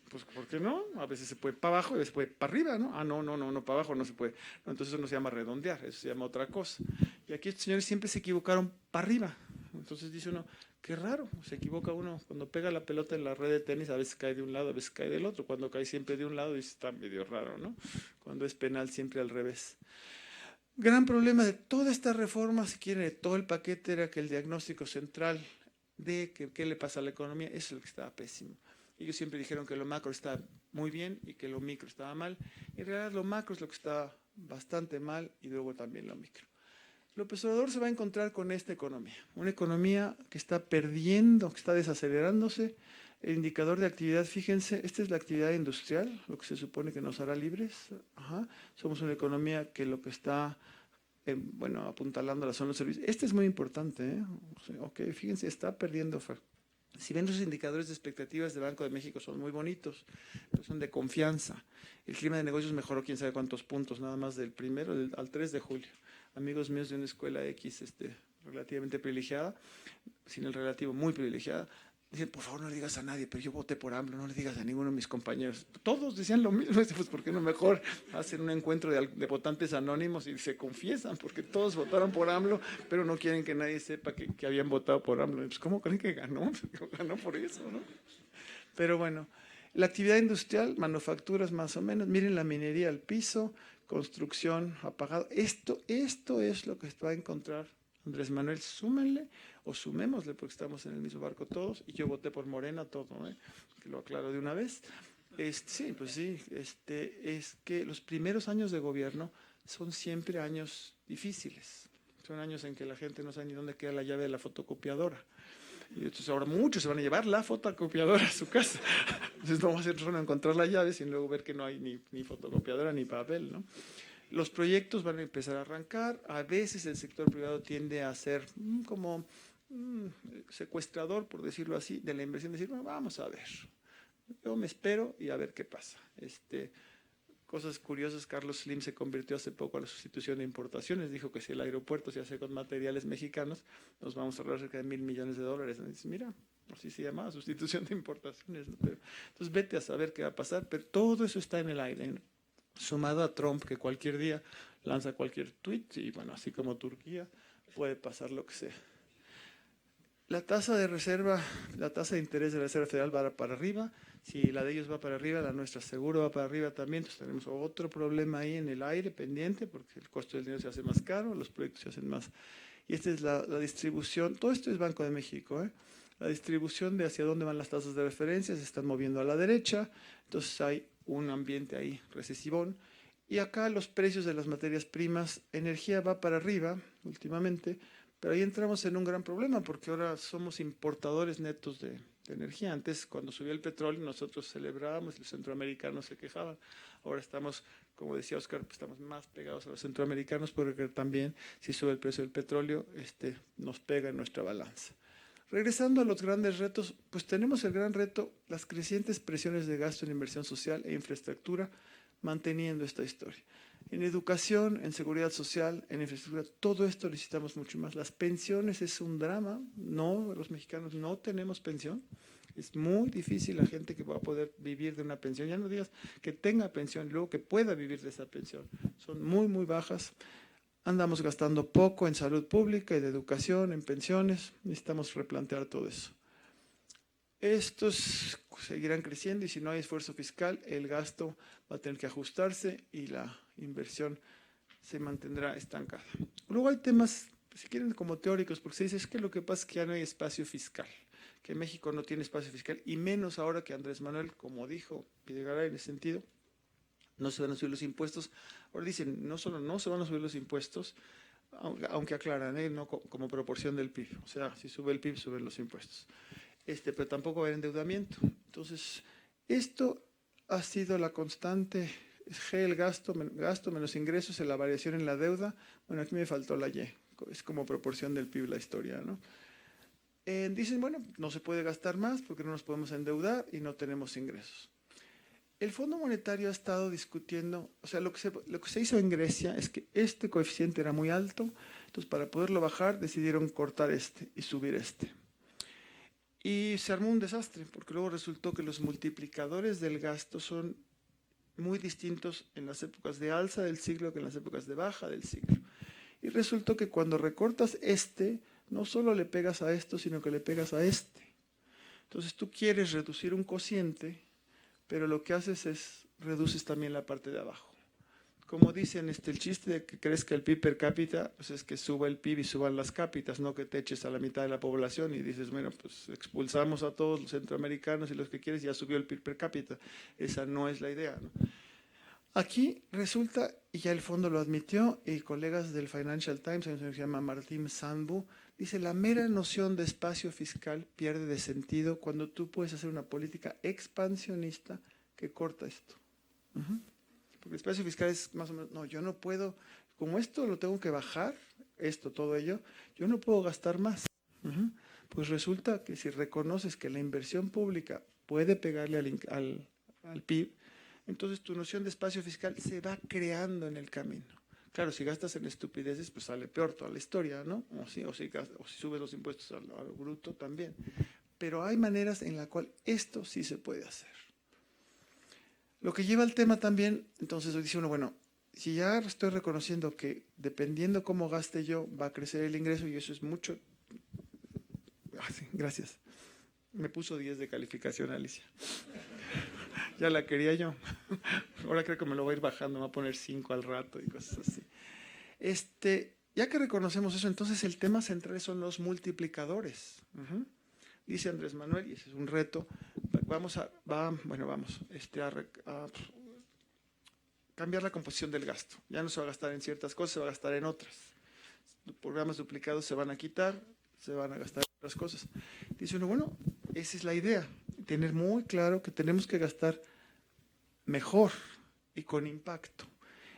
pues ¿por qué no? A veces se puede para abajo y a veces se puede para arriba, ¿no? Ah, no, para abajo no se puede. No, entonces eso no se llama redondear, eso se llama otra cosa. Y aquí estos señores siempre se equivocaron para arriba. Entonces dice uno, qué raro, se equivoca uno. Cuando pega la pelota en la red de tenis, a veces cae de un lado, a veces cae del otro. Cuando cae siempre de un lado, dice, está medio raro, ¿no? Cuando es penal, siempre al revés. Gran problema de toda esta reforma, si quieren, de todo el paquete, era que el diagnóstico central de qué le pasa a la economía, eso es lo que estaba pésimo. Ellos siempre dijeron que lo macro estaba muy bien y que lo micro estaba mal. En realidad lo macro es lo que está bastante mal y luego también lo micro. López Obrador se va a encontrar con esta economía, una economía que está perdiendo, que está desacelerándose. El indicador de actividad, fíjense, esta es la actividad industrial, lo que se supone que nos hará libres. Somos una economía que lo que está, apuntalándola son los servicios. Este es muy importante, ¿eh? Ok, fíjense, está perdiendo. Si ven los indicadores de expectativas del Banco de México son muy bonitos, pero son de confianza. El clima de negocios mejoró quién sabe cuántos puntos, nada más del 1 al 3 de julio. Amigos míos de una escuela X relativamente privilegiada, sin el relativo muy privilegiada, dicen, por favor no le digas a nadie, pero yo voté por AMLO, no le digas a ninguno de mis compañeros. Todos decían lo mismo, pues ¿por qué no mejor hacen un encuentro de votantes anónimos y se confiesan? Porque todos votaron por AMLO, pero no quieren que nadie sepa que habían votado por AMLO. Pues ¿cómo creen que ganó? Ganó por eso, ¿no? Pero bueno, la actividad industrial, manufacturas más o menos, miren la minería al piso, construcción apagado. Esto es lo que va a encontrar Andrés Manuel. Súmenle o sumémosle porque estamos en el mismo barco todos, y yo voté por Morena todo, que lo aclaro de una vez. Sí, pues sí, es que los primeros años de gobierno son siempre años difíciles, son años en que la gente no sabe ni dónde queda la llave de la fotocopiadora. Y entonces ahora muchos se van a llevar la fotocopiadora a su casa. Entonces no va a ser solo encontrar la llave, sin luego ver que no hay ni fotocopiadora ni papel, ¿no? Los proyectos van a empezar a arrancar. A veces el sector privado tiende a ser como secuestrador, por decirlo así, de la inversión. Decir, bueno, vamos a ver. Yo me espero y a ver qué pasa. Cosas curiosas, Carlos Slim se convirtió hace poco a la sustitución de importaciones. Dijo que si el aeropuerto se hace con materiales mexicanos, nos vamos a ahorrar cerca de $1,000 millones. Dice, mira, así se llama, sustitución de importaciones. Pero, entonces vete a saber qué va a pasar, pero todo eso está en el aire, ¿no? Sumado a Trump, que cualquier día lanza cualquier tuit, y bueno, así como Turquía, puede pasar lo que sea. La tasa de reserva, la tasa de interés de la Reserva Federal va para arriba. Si la de ellos va para arriba, la nuestra seguro va para arriba también. Entonces tenemos otro problema ahí en el aire pendiente, porque el costo del dinero se hace más caro, los proyectos se hacen más. Y esta es la distribución. Todo esto es Banco de México, ¿eh? La distribución de hacia dónde van las tasas de referencia se están moviendo a la derecha. Entonces hay un ambiente ahí recesivón. Y acá los precios de las materias primas, energía va para arriba últimamente, pero ahí entramos en un gran problema porque ahora somos importadores netos de energía. Antes, cuando subía el petróleo, nosotros celebrábamos y los centroamericanos se quejaban. Ahora estamos, como decía Oscar, pues estamos más pegados a los centroamericanos porque también si sube el precio del petróleo, nos pega en nuestra balanza. Regresando a los grandes retos, pues tenemos el gran reto, las crecientes presiones de gasto en inversión social e infraestructura, manteniendo esta historia. En educación, en seguridad social, en infraestructura, todo esto necesitamos mucho más. Las pensiones es un drama, no, los mexicanos no tenemos pensión. Es muy difícil la gente que va a poder vivir de una pensión. Ya no digas que tenga pensión y luego que pueda vivir de esa pensión. Son muy, muy bajas. Andamos gastando poco en salud pública y de educación, en pensiones. Necesitamos replantear todo eso. Estos seguirán creciendo y si no hay esfuerzo fiscal, el gasto va a tener que ajustarse y la inversión se mantendrá estancada. Luego hay temas, si quieren, como teóricos, porque se dice es que lo que pasa es que ya no hay espacio fiscal, que México no tiene espacio fiscal, y menos ahora que Andrés Manuel, como dijo Videgaray en ese sentido, no se van a subir los impuestos. Ahora dicen, no solo no se van a subir los impuestos, aunque aclaran, no como proporción del PIB. O sea, si sube el PIB, suben los impuestos. Pero tampoco va a haber endeudamiento. Entonces, esto ha sido la constante. G, el gasto menos ingresos, la variación en la deuda. Bueno, aquí me faltó la Y, es como proporción del PIB la historia, ¿no? Dicen, bueno, no se puede gastar más porque no nos podemos endeudar y no tenemos ingresos. El Fondo Monetario ha estado discutiendo, o sea, lo que se hizo en Grecia es que este coeficiente era muy alto, entonces para poderlo bajar decidieron cortar este y subir este. Y se armó un desastre, porque luego resultó que los multiplicadores del gasto son muy distintos en las épocas de alza del ciclo que en las épocas de baja del ciclo. Y resultó que cuando recortas no solo le pegas a esto, sino que le pegas a este. Entonces tú quieres reducir un cociente, pero lo que haces es, reduces también la parte de abajo. Como dicen, el chiste de que crezca el PIB per cápita, pues es que suba el PIB y suban las cápitas, no que te eches a la mitad de la población y dices, bueno, pues expulsamos a todos los centroamericanos y los que quieres, ya subió el PIB per cápita. Esa no es la idea, ¿no? Aquí resulta, y ya el fondo lo admitió, y colegas del Financial Times, hay un señor que se llama Martin Sandbu, dice, la mera noción de espacio fiscal pierde de sentido cuando tú puedes hacer una política expansionista que corta esto. Porque el espacio fiscal es más o menos, no, yo no puedo, como esto lo tengo que bajar, todo ello, yo no puedo gastar más. Pues resulta que si reconoces que la inversión pública puede pegarle al PIB, entonces tu noción de espacio fiscal se va creando en el camino. Claro, si gastas en estupideces, pues sale peor toda la historia, ¿no? O si subes los impuestos al bruto también. Pero hay maneras en las cuales esto sí se puede hacer. Lo que lleva al tema también, entonces dice uno, bueno, si ya estoy reconociendo que dependiendo cómo gaste yo, va a crecer el ingreso y eso es mucho. Sí, gracias. Me puso 10 de calificación, Alicia. Ya la quería yo. Ahora creo que me lo voy a ir bajando, me va a poner 5 al rato y cosas así. Ya que reconocemos eso, entonces el tema central son los multiplicadores. Dice Andrés Manuel, y ese es un reto, vamos a cambiar la composición del gasto. Ya no se va a gastar en ciertas cosas, se va a gastar en otras. Los programas duplicados se van a quitar, se van a gastar en otras cosas. Dice uno, bueno, esa es la idea, tener muy claro que tenemos que gastar mejor y con impacto.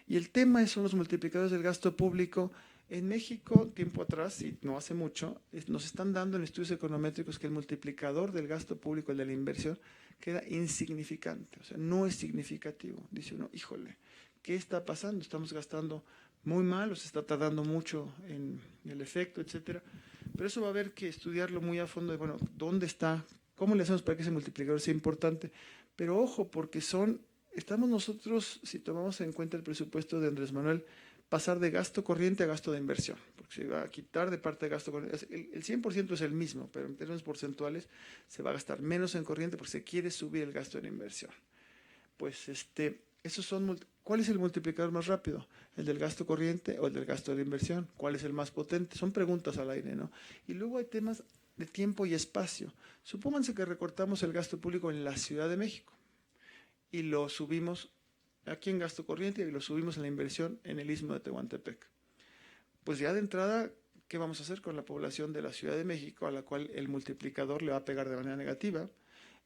Y el tema son los multiplicadores del gasto público. En México, tiempo atrás, y no hace mucho, nos están dando en estudios econométricos que el multiplicador del gasto público, el de la inversión, queda insignificante, o sea, no es significativo. Dice uno, híjole, ¿qué está pasando? Estamos gastando muy mal, o se está tardando mucho en el efecto, etcétera. Pero eso va a haber que estudiarlo muy a fondo, de, bueno, ¿dónde está? ¿Cómo le hacemos para que ese multiplicador sea importante? Pero ojo, porque estamos nosotros, si tomamos en cuenta el presupuesto de Andrés Manuel, pasar de gasto corriente a gasto de inversión, porque se va a quitar de parte de gasto corriente. El 100% es el mismo, pero en términos porcentuales se va a gastar menos en corriente porque se quiere subir el gasto en inversión. Pues ¿cuál es el multiplicador más rápido? ¿El del gasto corriente o el del gasto de inversión? ¿Cuál es el más potente? Son preguntas al aire, ¿no? Y luego hay temas de tiempo y espacio. Supónganse que recortamos el gasto público en la Ciudad de México y lo subimos aquí en gasto corriente y lo subimos en la inversión en el Istmo de Tehuantepec. Pues ya de entrada, ¿qué vamos a hacer con la población de la Ciudad de México a la cual el multiplicador le va a pegar de manera negativa?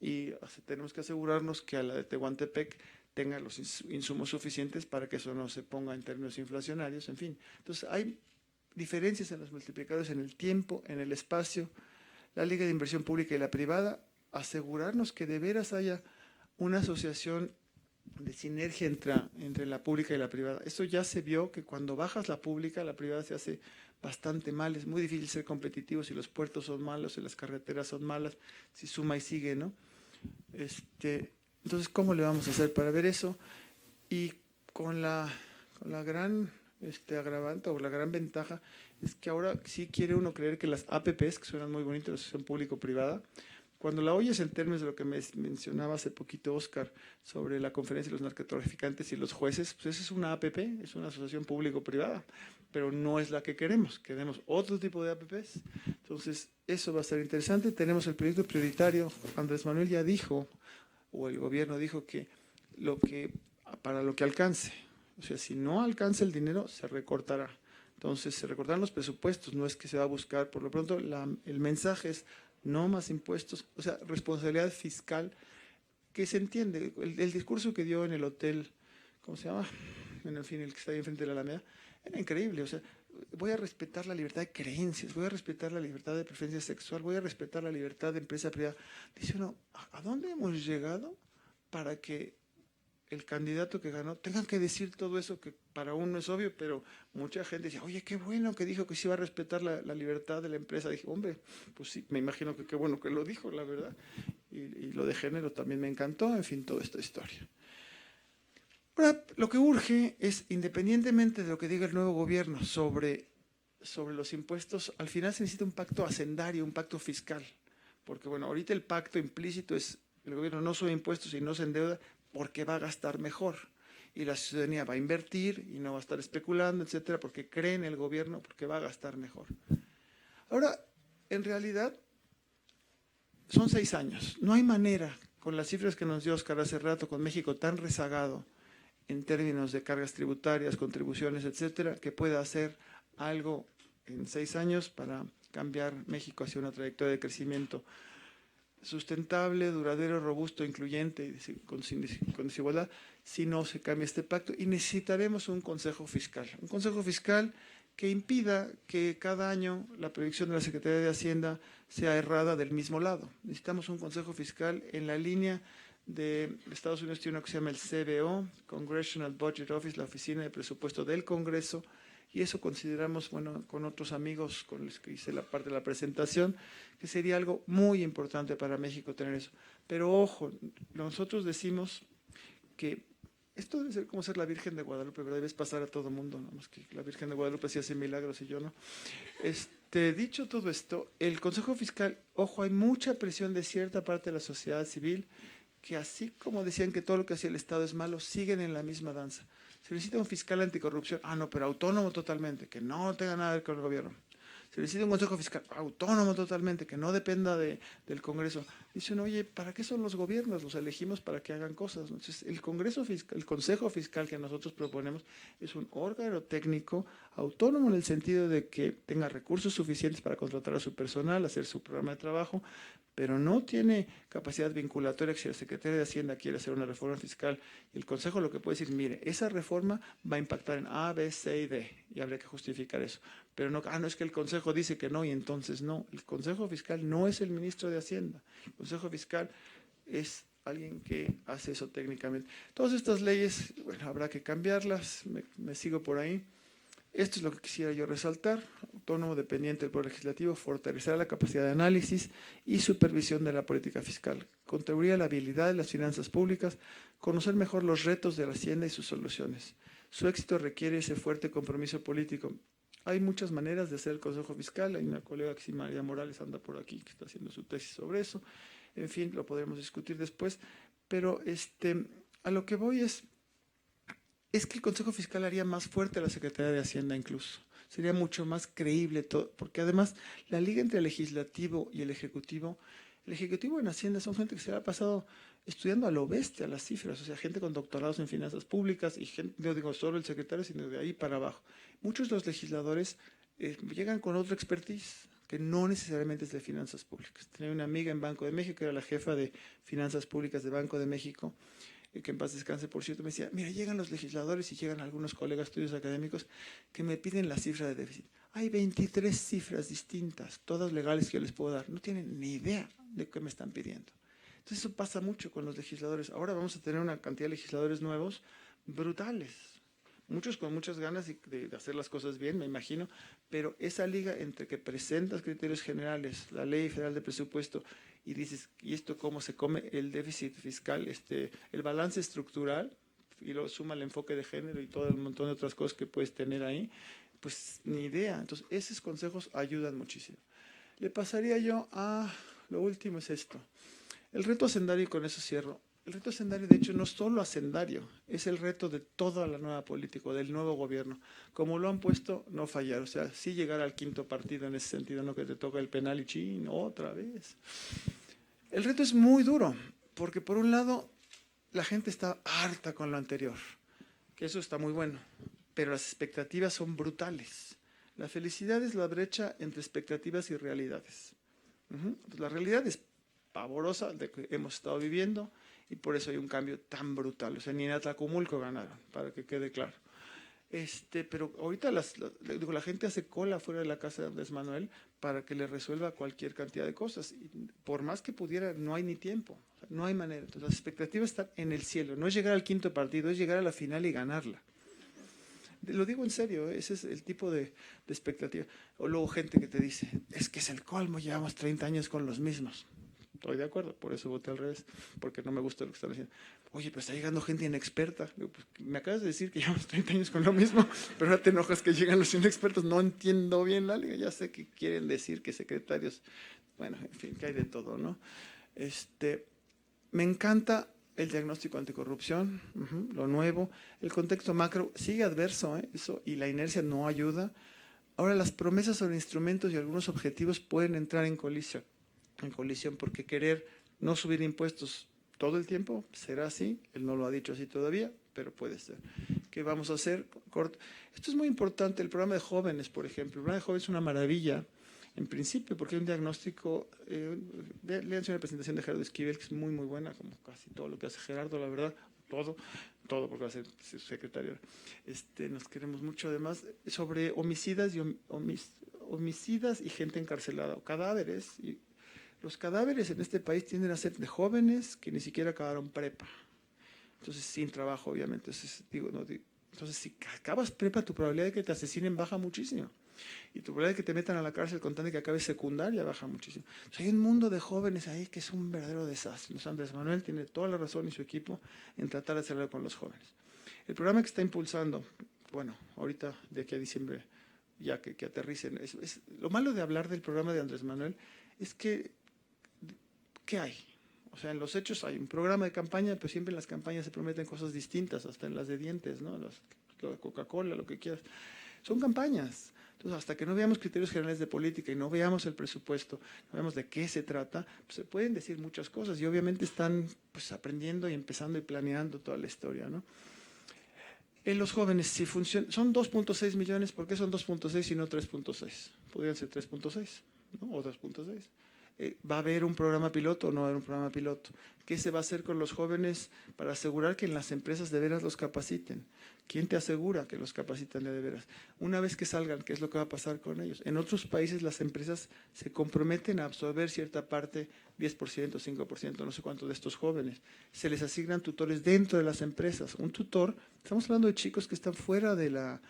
Y tenemos que asegurarnos que a la de Tehuantepec tenga los insumos suficientes para que eso no se ponga en términos inflacionarios, en fin. Entonces hay diferencias en los multiplicadores en el tiempo, en el espacio, la Liga de Inversión Pública y la privada, asegurarnos que de veras haya una asociación sinergia entre la pública y la privada. Eso ya se vio que cuando bajas la pública, la privada se hace bastante mal. Es muy difícil ser competitivo si los puertos son malos, si las carreteras son malas, si suma y sigue, ¿no? Entonces, ¿cómo le vamos a hacer para ver eso? Y con la gran agravante o la gran ventaja es que ahora sí quiere uno creer que las APPs, que suenan muy bonitas, la asociación público-privada, cuando la oyes en términos de lo que me mencionaba hace poquito Oscar sobre la conferencia de los narcotraficantes y los jueces, pues esa es una APP, es una asociación público-privada, pero no es la que queremos otro tipo de APPs. Entonces, eso va a ser interesante. Tenemos el proyecto prioritario. Andrés Manuel ya dijo, o el gobierno dijo que para lo que alcance, o sea, si no alcanza el dinero, se recortará. Entonces, se recortarán los presupuestos, no es que se va a buscar, por lo pronto, el mensaje es no más impuestos, o sea, responsabilidad fiscal, que se entiende. El discurso que dio en el hotel, ¿cómo se llama? En fin, el que está ahí enfrente de la Alameda, era increíble. O sea, voy a respetar la libertad de creencias, voy a respetar la libertad de preferencia sexual, voy a respetar la libertad de empresa privada. Dice uno, ¿a dónde hemos llegado para que el candidato que ganó tengan que decir todo eso que para uno es obvio, pero mucha gente dice, oye, qué bueno que dijo que sí iba a respetar la libertad de la empresa? Dije, hombre, pues sí, me imagino que qué bueno que lo dijo, la verdad. Y lo de género también me encantó, en fin, toda esta historia. Ahora, lo que urge es, independientemente de lo que diga el nuevo gobierno sobre los impuestos, al final se necesita un pacto hacendario, un pacto fiscal, porque bueno, ahorita el pacto implícito es, el gobierno no sube impuestos y no se endeuda, porque va a gastar mejor y la ciudadanía va a invertir y no va a estar especulando, etcétera, porque cree en el gobierno, porque va a gastar mejor. Ahora, en realidad, son 6 años. No hay manera, con las cifras que nos dio Oscar hace rato, con México tan rezagado en términos de cargas tributarias, contribuciones, etcétera, que pueda hacer algo en 6 años para cambiar México hacia una trayectoria de crecimiento sustentable, duradero, robusto, incluyente y con desigualdad, si no se cambia este pacto. Y necesitaremos un consejo fiscal que impida que cada año la proyección de la Secretaría de Hacienda sea errada del mismo lado. Necesitamos un consejo fiscal en la línea de Estados Unidos. Tiene uno que se llama el CBO, Congressional Budget Office, la Oficina de Presupuesto del Congreso, y eso consideramos, bueno, con otros amigos con los que hice la parte de la presentación, que sería algo muy importante para México tener eso. Pero ojo, nosotros decimos que esto debe ser como ser la Virgen de Guadalupe, ¿verdad? Debes pasar a todo mundo, ¿no? Más que la Virgen de Guadalupe sí hace milagros y yo no. Dicho todo esto, el Consejo Fiscal, ojo, hay mucha presión de cierta parte de la sociedad civil, que así como decían que todo lo que hacía el Estado es malo, siguen en la misma danza. Se necesita un fiscal anticorrupción, no, pero autónomo totalmente, que no tenga nada que ver con el gobierno. Se necesita un consejo fiscal autónomo totalmente, que no dependa del Congreso. Dicen, oye, ¿para qué son los gobiernos? Los elegimos para que hagan cosas. Entonces, el Consejo Fiscal que nosotros proponemos es un órgano técnico autónomo en el sentido de que tenga recursos suficientes para contratar a su personal, hacer su programa de trabajo, pero no tiene capacidad vinculatoria que si la Secretaría de Hacienda quiere hacer una reforma fiscal, el Consejo lo que puede decir, mire, esa reforma va a impactar en A, B, C y D, y habría que justificar eso. Pero no, no es que el Consejo dice que no y entonces no. El Consejo Fiscal no es el ministro de Hacienda. El Consejo Fiscal es alguien que hace eso técnicamente. Todas estas leyes, bueno, habrá que cambiarlas, me sigo por ahí. Esto es lo que quisiera yo resaltar. Autónomo, dependiente del Poder Legislativo, fortalecerá la capacidad de análisis y supervisión de la política fiscal, contribuirá a la habilidad de las finanzas públicas, conocer mejor los retos de la Hacienda y sus soluciones. Su éxito requiere ese fuerte compromiso político. Hay muchas maneras de hacer el Consejo Fiscal. Hay una colega que sí, María Morales, anda por aquí, que está haciendo su tesis sobre eso. En fin, lo podremos discutir después. Pero a lo que voy es que el Consejo Fiscal haría más fuerte a la Secretaría de Hacienda incluso. Sería mucho más creíble todo, porque además la liga entre el legislativo y el ejecutivo en Hacienda son gente que se ha pasado estudiando a lo bestia las cifras, o sea, gente con doctorados en finanzas públicas y gente, no digo solo el secretario, sino de ahí para abajo. Muchos de los legisladores llegan con otra expertise, que no necesariamente es de finanzas públicas. Tenía una amiga en Banco de México, que era la jefa de finanzas públicas de Banco de México, que en paz descanse, por cierto, me decía, mira, llegan los legisladores y llegan algunos colegas estudios académicos que me piden la cifra de déficit. Hay 23 cifras distintas, todas legales que yo les puedo dar. No tienen ni idea de qué me están pidiendo. Entonces eso pasa mucho con los legisladores. Ahora vamos a tener una cantidad de legisladores nuevos brutales, muchos con muchas ganas de hacer las cosas bien, me imagino, pero esa liga entre que presentas criterios generales, la ley federal de presupuesto, y dices, ¿y esto cómo se come el déficit fiscal, el balance estructural, y luego suma el enfoque de género y todo el montón de otras cosas que puedes tener ahí? Pues ni idea. Entonces, esos consejos ayudan muchísimo. Le pasaría yo a, lo último es esto, el reto hacendario, y con eso cierro. El reto hacendario, de hecho, no es solo hacendario, es el reto de toda la nueva política, del nuevo gobierno. Como lo han puesto, no fallar. O sea, sí llegar al quinto partido en ese sentido, no que te toca el penal y chin, otra vez. El reto es muy duro, porque por un lado, la gente está harta con lo anterior, que eso está muy bueno, pero las expectativas son brutales. La felicidad es la brecha entre expectativas y realidades. La realidad es pavorosa de que hemos estado viviendo, y por eso hay un cambio tan brutal. O sea, ni en Atlacomulco ganaron, para que quede claro. Pero ahorita la gente hace cola fuera de la casa de Andrés Manuel para que le resuelva cualquier cantidad de cosas. Y por más que pudiera, no hay ni tiempo, o sea, no hay manera. Entonces las expectativas están en el cielo. No es llegar al quinto partido, es llegar a la final y ganarla. Lo digo en serio, ese es el tipo de expectativa. O luego gente que te dice, es que es el colmo, llevamos 30 años con los mismos. Estoy de acuerdo, por eso voté al revés, porque no me gusta lo que están haciendo. Oye, pero está llegando gente inexperta. Digo, pues, me acabas de decir que llevamos 30 años con lo mismo, pero ahora te enojas que llegan los inexpertos. No entiendo bien la liga, ya sé que quieren decir que secretarios, bueno, en fin, que hay de todo, ¿no? Me encanta el diagnóstico anticorrupción, lo nuevo. El contexto macro sigue adverso, eso, y la inercia no ayuda. Ahora, las promesas sobre instrumentos y algunos objetivos pueden entrar en colisión, porque querer no subir impuestos todo el tiempo será así. Él no lo ha dicho así todavía, pero puede ser. ¿Qué vamos a hacer? Esto es muy importante. El programa de jóvenes, por ejemplo. El programa de jóvenes es una maravilla, en principio, porque hay un diagnóstico. Léanse una presentación de Gerardo Esquivel, que es muy, muy buena, como casi todo lo que hace Gerardo, la verdad. Todo, porque va a ser su secretario. Nos queremos mucho, además, sobre homicidas y gente encarcelada, o cadáveres. Y los cadáveres en este país tienden a ser de jóvenes que ni siquiera acabaron prepa. Entonces, sin trabajo, obviamente. Entonces, si acabas prepa, tu probabilidad de que te asesinen baja muchísimo. Y tu probabilidad de que te metan a la cárcel con tal de que acabes secundaria baja muchísimo. O sea, hay un mundo de jóvenes ahí que es un verdadero desastre. Andrés Manuel tiene toda la razón y su equipo en tratar de hacerlo con los jóvenes. El programa que está impulsando, bueno, ahorita de aquí a diciembre, ya que aterricen, lo malo de hablar del programa de Andrés Manuel es que, ¿qué hay? O sea, en los hechos hay un programa de campaña, pero siempre en las campañas se prometen cosas distintas, hasta en las de dientes, ¿no? Lo de Coca-Cola, lo que quieras. Son campañas. Entonces, hasta que no veamos criterios generales de política y no veamos el presupuesto, no veamos de qué se trata, pues se pueden decir muchas cosas y obviamente están pues, aprendiendo y empezando y planeando toda la historia, ¿no? En los jóvenes, si son 2.6 millones, ¿por qué son 2.6 y no 3.6? Podrían ser 3.6, ¿no? O 2.6. ¿Va a haber un programa piloto o no va a haber un programa piloto? ¿Qué se va a hacer con los jóvenes para asegurar que en las empresas de veras los capaciten? ¿Quién te asegura que los capacitan de veras? Una vez que salgan, ¿qué es lo que va a pasar con ellos? En otros países las empresas se comprometen a absorber cierta parte, 10%, 5%, no sé cuánto de estos jóvenes. Se les asignan tutores dentro de las empresas. Un tutor, estamos hablando de chicos que están fuera de la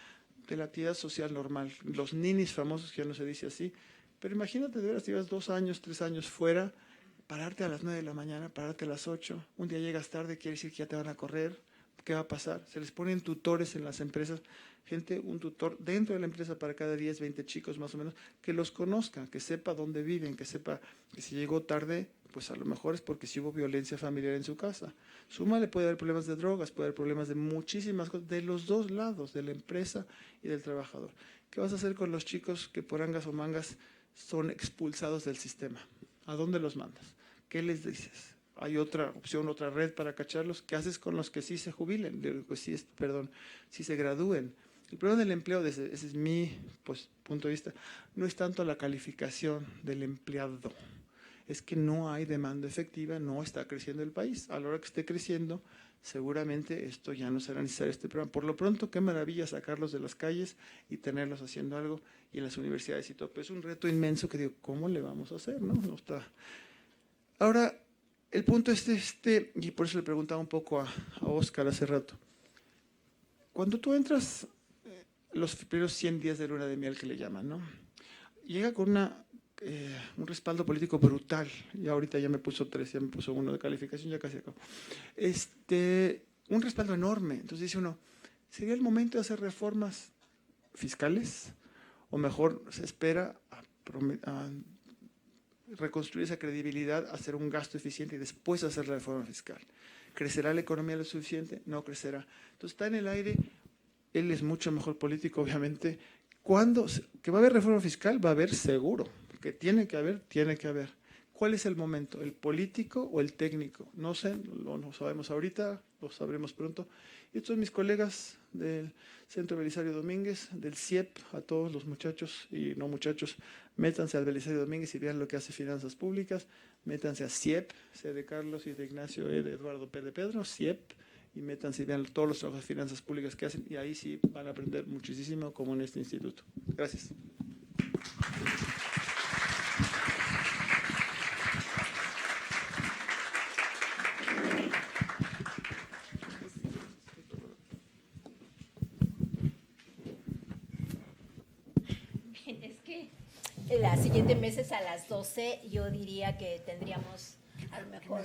actividad social normal, los ninis famosos, que ya no se dice así. Pero imagínate, de veras, llevas 2 años, 3 años fuera, pararte a las 9 de la mañana, pararte a las 8, un día llegas tarde, quiere decir que ya te van a correr. ¿Qué va a pasar? Se les ponen tutores en las empresas, un tutor dentro de la empresa para cada 10, 20 chicos más o menos, que los conozca, que sepa dónde viven, que sepa que si llegó tarde, pues a lo mejor es porque sí hubo violencia familiar en su casa. Súmale, puede haber problemas de drogas, puede haber problemas de muchísimas cosas, de los dos lados, de la empresa y del trabajador. ¿Qué vas a hacer con los chicos que por angas o mangas son expulsados del sistema? ¿A dónde los mandas? ¿Qué les dices? ¿Hay otra opción, otra red para cacharlos? ¿Qué haces con los que sí se jubilen? Sí se gradúen. El problema del empleo, ese es mi punto de vista, no es tanto la calificación del empleado, es que no hay demanda efectiva, no está creciendo el país. A la hora que esté creciendo, seguramente esto ya no será necesario este programa. Por lo pronto, qué maravilla sacarlos de las calles y tenerlos haciendo algo, y en las universidades y todo. Pero es un reto inmenso que digo, ¿cómo le vamos a hacer? No está. Ahora, el punto es y por eso le preguntaba un poco a Oscar hace rato. Cuando tú entras los primeros 100 días de luna de miel que le llaman, ¿no? Llega con un respaldo político brutal, y ahorita ya me puso 3, ya me puso 1 de calificación, ya casi acabo. Un respaldo enorme. Entonces dice uno, ¿sería el momento de hacer reformas fiscales? O mejor se espera a reconstruir esa credibilidad, hacer un gasto eficiente y después hacer la reforma fiscal. ¿Crecerá la economía lo suficiente? No crecerá. Entonces está en el aire. Él es mucho mejor político, obviamente. Que va a haber reforma fiscal, va a haber seguro. Que tiene que haber, tiene que haber. ¿Cuál es el momento? ¿El político o el técnico? No sé, no lo sabemos ahorita, lo sabremos pronto. Y estos mis colegas del Centro Belisario Domínguez, del CIEP, a todos los muchachos y no muchachos, métanse al Belisario Domínguez y vean lo que hace Finanzas Públicas. Métanse a CIEP, C de Carlos y de Ignacio, E de Eduardo, P de Pedro, CIEP, y métanse y vean todos los trabajos de finanzas públicas que hacen, y ahí sí van a aprender muchísimo, como en este instituto. Gracias. Bien, es que la siguiente mesa es a las 12. Yo diría que tendríamos a lo mejor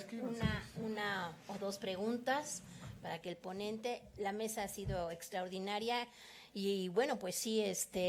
una o dos preguntas para que el ponente. La mesa ha sido extraordinaria y bueno, pues sí,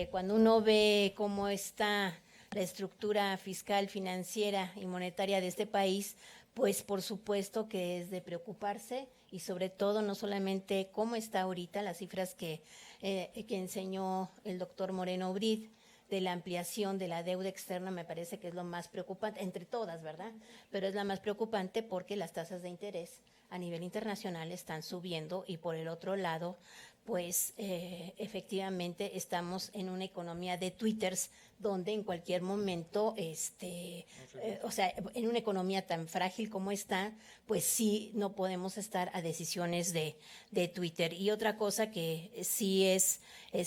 cuando uno ve cómo está la estructura fiscal, financiera y monetaria de este país, pues por supuesto que es de preocuparse, y sobre todo no solamente cómo está ahorita, las cifras que enseñó el doctor Moreno Brid, de la ampliación de la deuda externa, me parece que es lo más preocupante, entre todas, ¿verdad? Pero es la más preocupante porque las tasas de interés a nivel internacional están subiendo, y por el otro lado, pues efectivamente estamos en una economía de twitters, donde en cualquier momento, o sea, en una economía tan frágil como esta, pues sí no podemos estar a decisiones de Twitter. Y otra cosa que sí es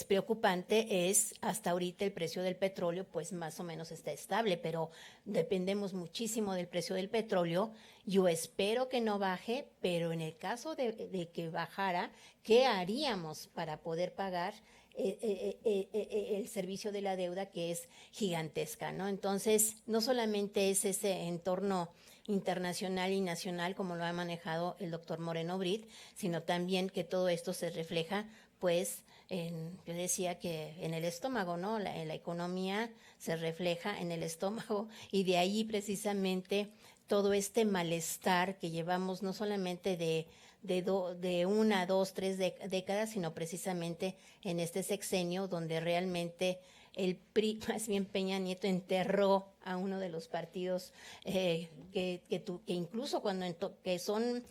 preocupante es hasta ahorita el precio del petróleo, pues más o menos está estable, pero dependemos muchísimo del precio del petróleo. Yo espero que no baje, pero en el caso de que bajara, ¿qué haríamos para poder pagar el servicio de la deuda, que es gigantesca, ¿no? Entonces, no solamente es ese entorno internacional y nacional como lo ha manejado el doctor Moreno Brid, sino también que todo esto se refleja, pues, yo decía que en el estómago, ¿no? La economía se refleja en el estómago, y de ahí precisamente todo este malestar que llevamos, no solamente de 1, 2, 3 décadas, sino precisamente en este sexenio, donde realmente el PRI, más bien Peña Nieto, enterró a uno de los partidos que incluso que son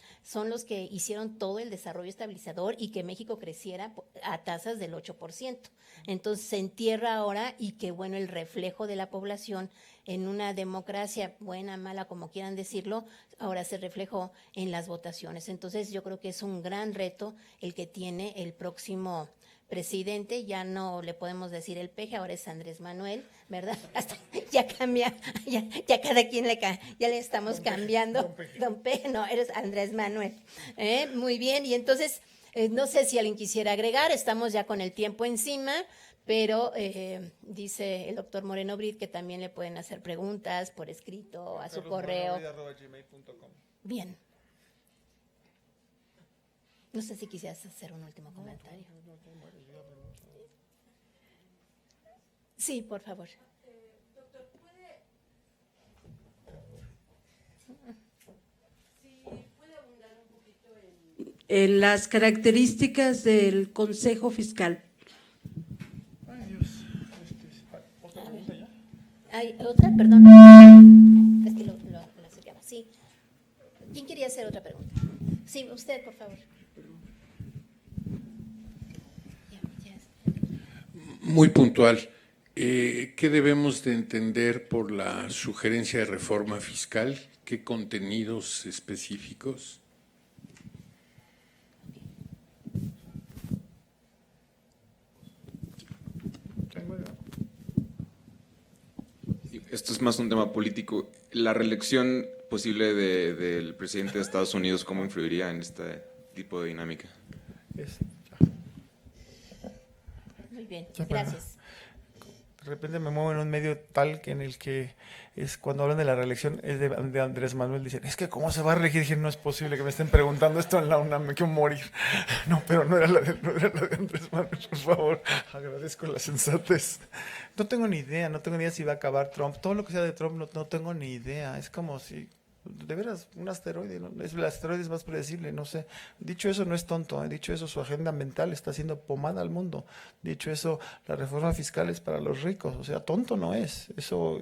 los que hicieron todo el desarrollo estabilizador y que México creciera a tasas del 8%. Entonces se entierra ahora, y que bueno, el reflejo de la población en una democracia buena, mala, como quieran decirlo, ahora se reflejó en las votaciones. Entonces yo creo que es un gran reto el que tiene el próximo presidente. Ya no le podemos decir el peje, ahora es Andrés Manuel, ¿verdad? Hasta ya cambia, ya cada quien ya le estamos cambiando. Don Peje, no, eres Andrés Manuel. Muy bien, y entonces no sé si alguien quisiera agregar, estamos ya con el tiempo encima, pero dice el doctor Moreno Brid que también le pueden hacer preguntas por escrito a su correo. Bien. No sé si quisieras hacer un último comentario. Sí, por favor. Doctor, ¿puede abundar un poquito en las características del Consejo Fiscal? Ay, Dios. ¿Otra pregunta ya? ¿Hay otra? Perdón. Es que lo acercaba. Sí. ¿Quién quería hacer otra pregunta? Sí, usted, por favor. Muy puntual. ¿Qué debemos de entender por la sugerencia de reforma fiscal? ¿Qué contenidos específicos? Esto es más un tema político. La reelección posible del presidente de Estados Unidos, ¿cómo influiría en este tipo de dinámica? Muy bien, Ya para- gracias. De repente me muevo en un medio tal que en el que es cuando hablan de la reelección es de Andrés Manuel, dicen, es que cómo se va a reelegir, dije, no es posible que me estén preguntando esto en la UNAM, me quiero morir. No, pero no era la de Andrés Manuel, por favor, agradezco la sensatez. No tengo ni idea, no tengo ni idea si va a acabar Trump, todo lo que sea de Trump no tengo ni idea, es como si, de veras, un asteroide, ¿no? El asteroide es más predecible, no sé. Dicho eso, no es tonto, ¿eh? Dicho eso, su agenda mental está haciendo pomada al mundo. Dicho eso, la reforma fiscal es para los ricos, o sea, tonto no es. Eso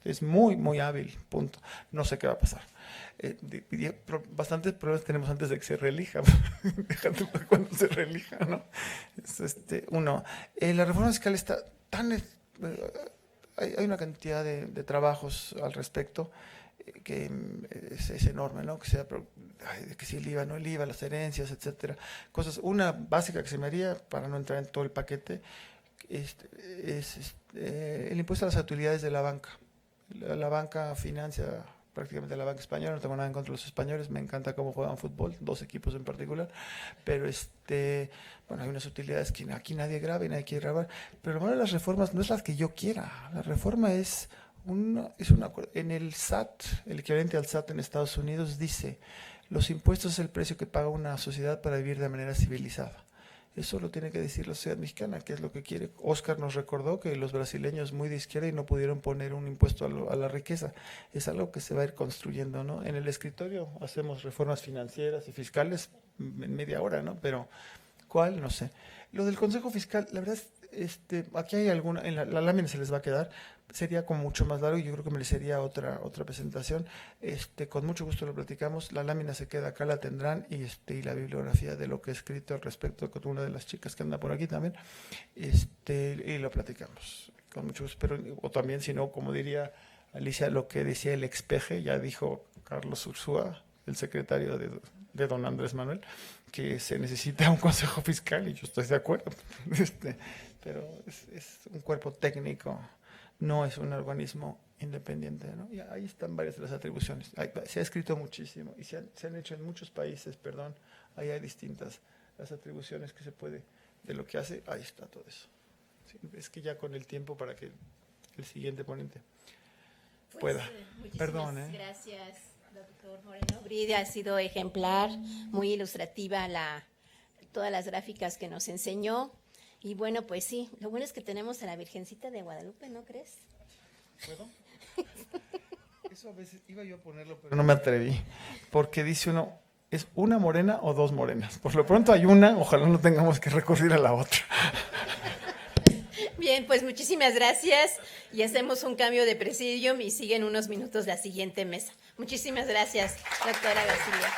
es muy, muy hábil, punto. No sé qué va a pasar. Bastantes problemas tenemos antes de que se reelija. Déjate para cuando se reelija, ¿no? La reforma fiscal está tan... hay una cantidad de trabajos al respecto que es enorme, ¿no? Que sea, que si el IVA, no el IVA, las herencias, etcétera. Cosas, una básica que se me haría, para no entrar en todo el paquete, es el impuesto a las utilidades de la banca. La banca financia prácticamente la banca española, no tengo nada en contra de los españoles, me encanta cómo juegan fútbol, 2 equipos en particular, pero bueno, hay unas utilidades que aquí nadie graba y nadie quiere grabar, pero lo malo de las reformas no es las que yo quiera, la reforma es un acuerdo. En el SAT, el equivalente al SAT en Estados Unidos, dice, los impuestos es el precio que paga una sociedad para vivir de manera civilizada. Eso lo tiene que decir la sociedad mexicana, que es lo que quiere. Oscar nos recordó que los brasileños muy de izquierda y no pudieron poner un impuesto a la riqueza. Es algo que se va a ir construyendo, ¿no? En el escritorio hacemos reformas financieras y fiscales en media hora, ¿no? Pero, ¿cuál? No sé. Lo del Consejo Fiscal, la verdad, aquí hay alguna, en la lámina se les va a quedar, sería como mucho más largo y yo creo que merecería otra presentación. Con mucho gusto lo platicamos. La lámina se queda acá, la tendrán, y la bibliografía de lo que he escrito al respecto con una de las chicas que anda por aquí también, y lo platicamos con mucho gusto. Pero, o también, si no, como diría Alicia, lo que decía el expeje, ya dijo Carlos Ursúa, el secretario de don Andrés Manuel, que se necesita un consejo fiscal, y yo estoy de acuerdo. Pero es un cuerpo técnico, no es un organismo independiente, ¿no? Y ahí están varias de las atribuciones. Se ha escrito muchísimo y se han hecho en muchos países, ahí hay distintas las atribuciones que se puede, de lo que hace, ahí está todo eso. Sí, es que ya con el tiempo para que el siguiente ponente pueda. Perdón, Gracias, doctor Moreno Bride, ha sido ejemplar, muy ilustrativa todas las gráficas que nos enseñó. Y bueno, pues sí, lo bueno es que tenemos a la Virgencita de Guadalupe, ¿no crees? ¿Puedo? Eso a veces iba yo a ponerlo, pero no me atreví, porque dice uno, ¿es una morena o 2 morenas? Por lo pronto hay una, ojalá no tengamos que recurrir a la otra. Bien, pues muchísimas gracias y hacemos un cambio de presidium y siguen unos minutos la siguiente mesa. Muchísimas gracias, doctora García.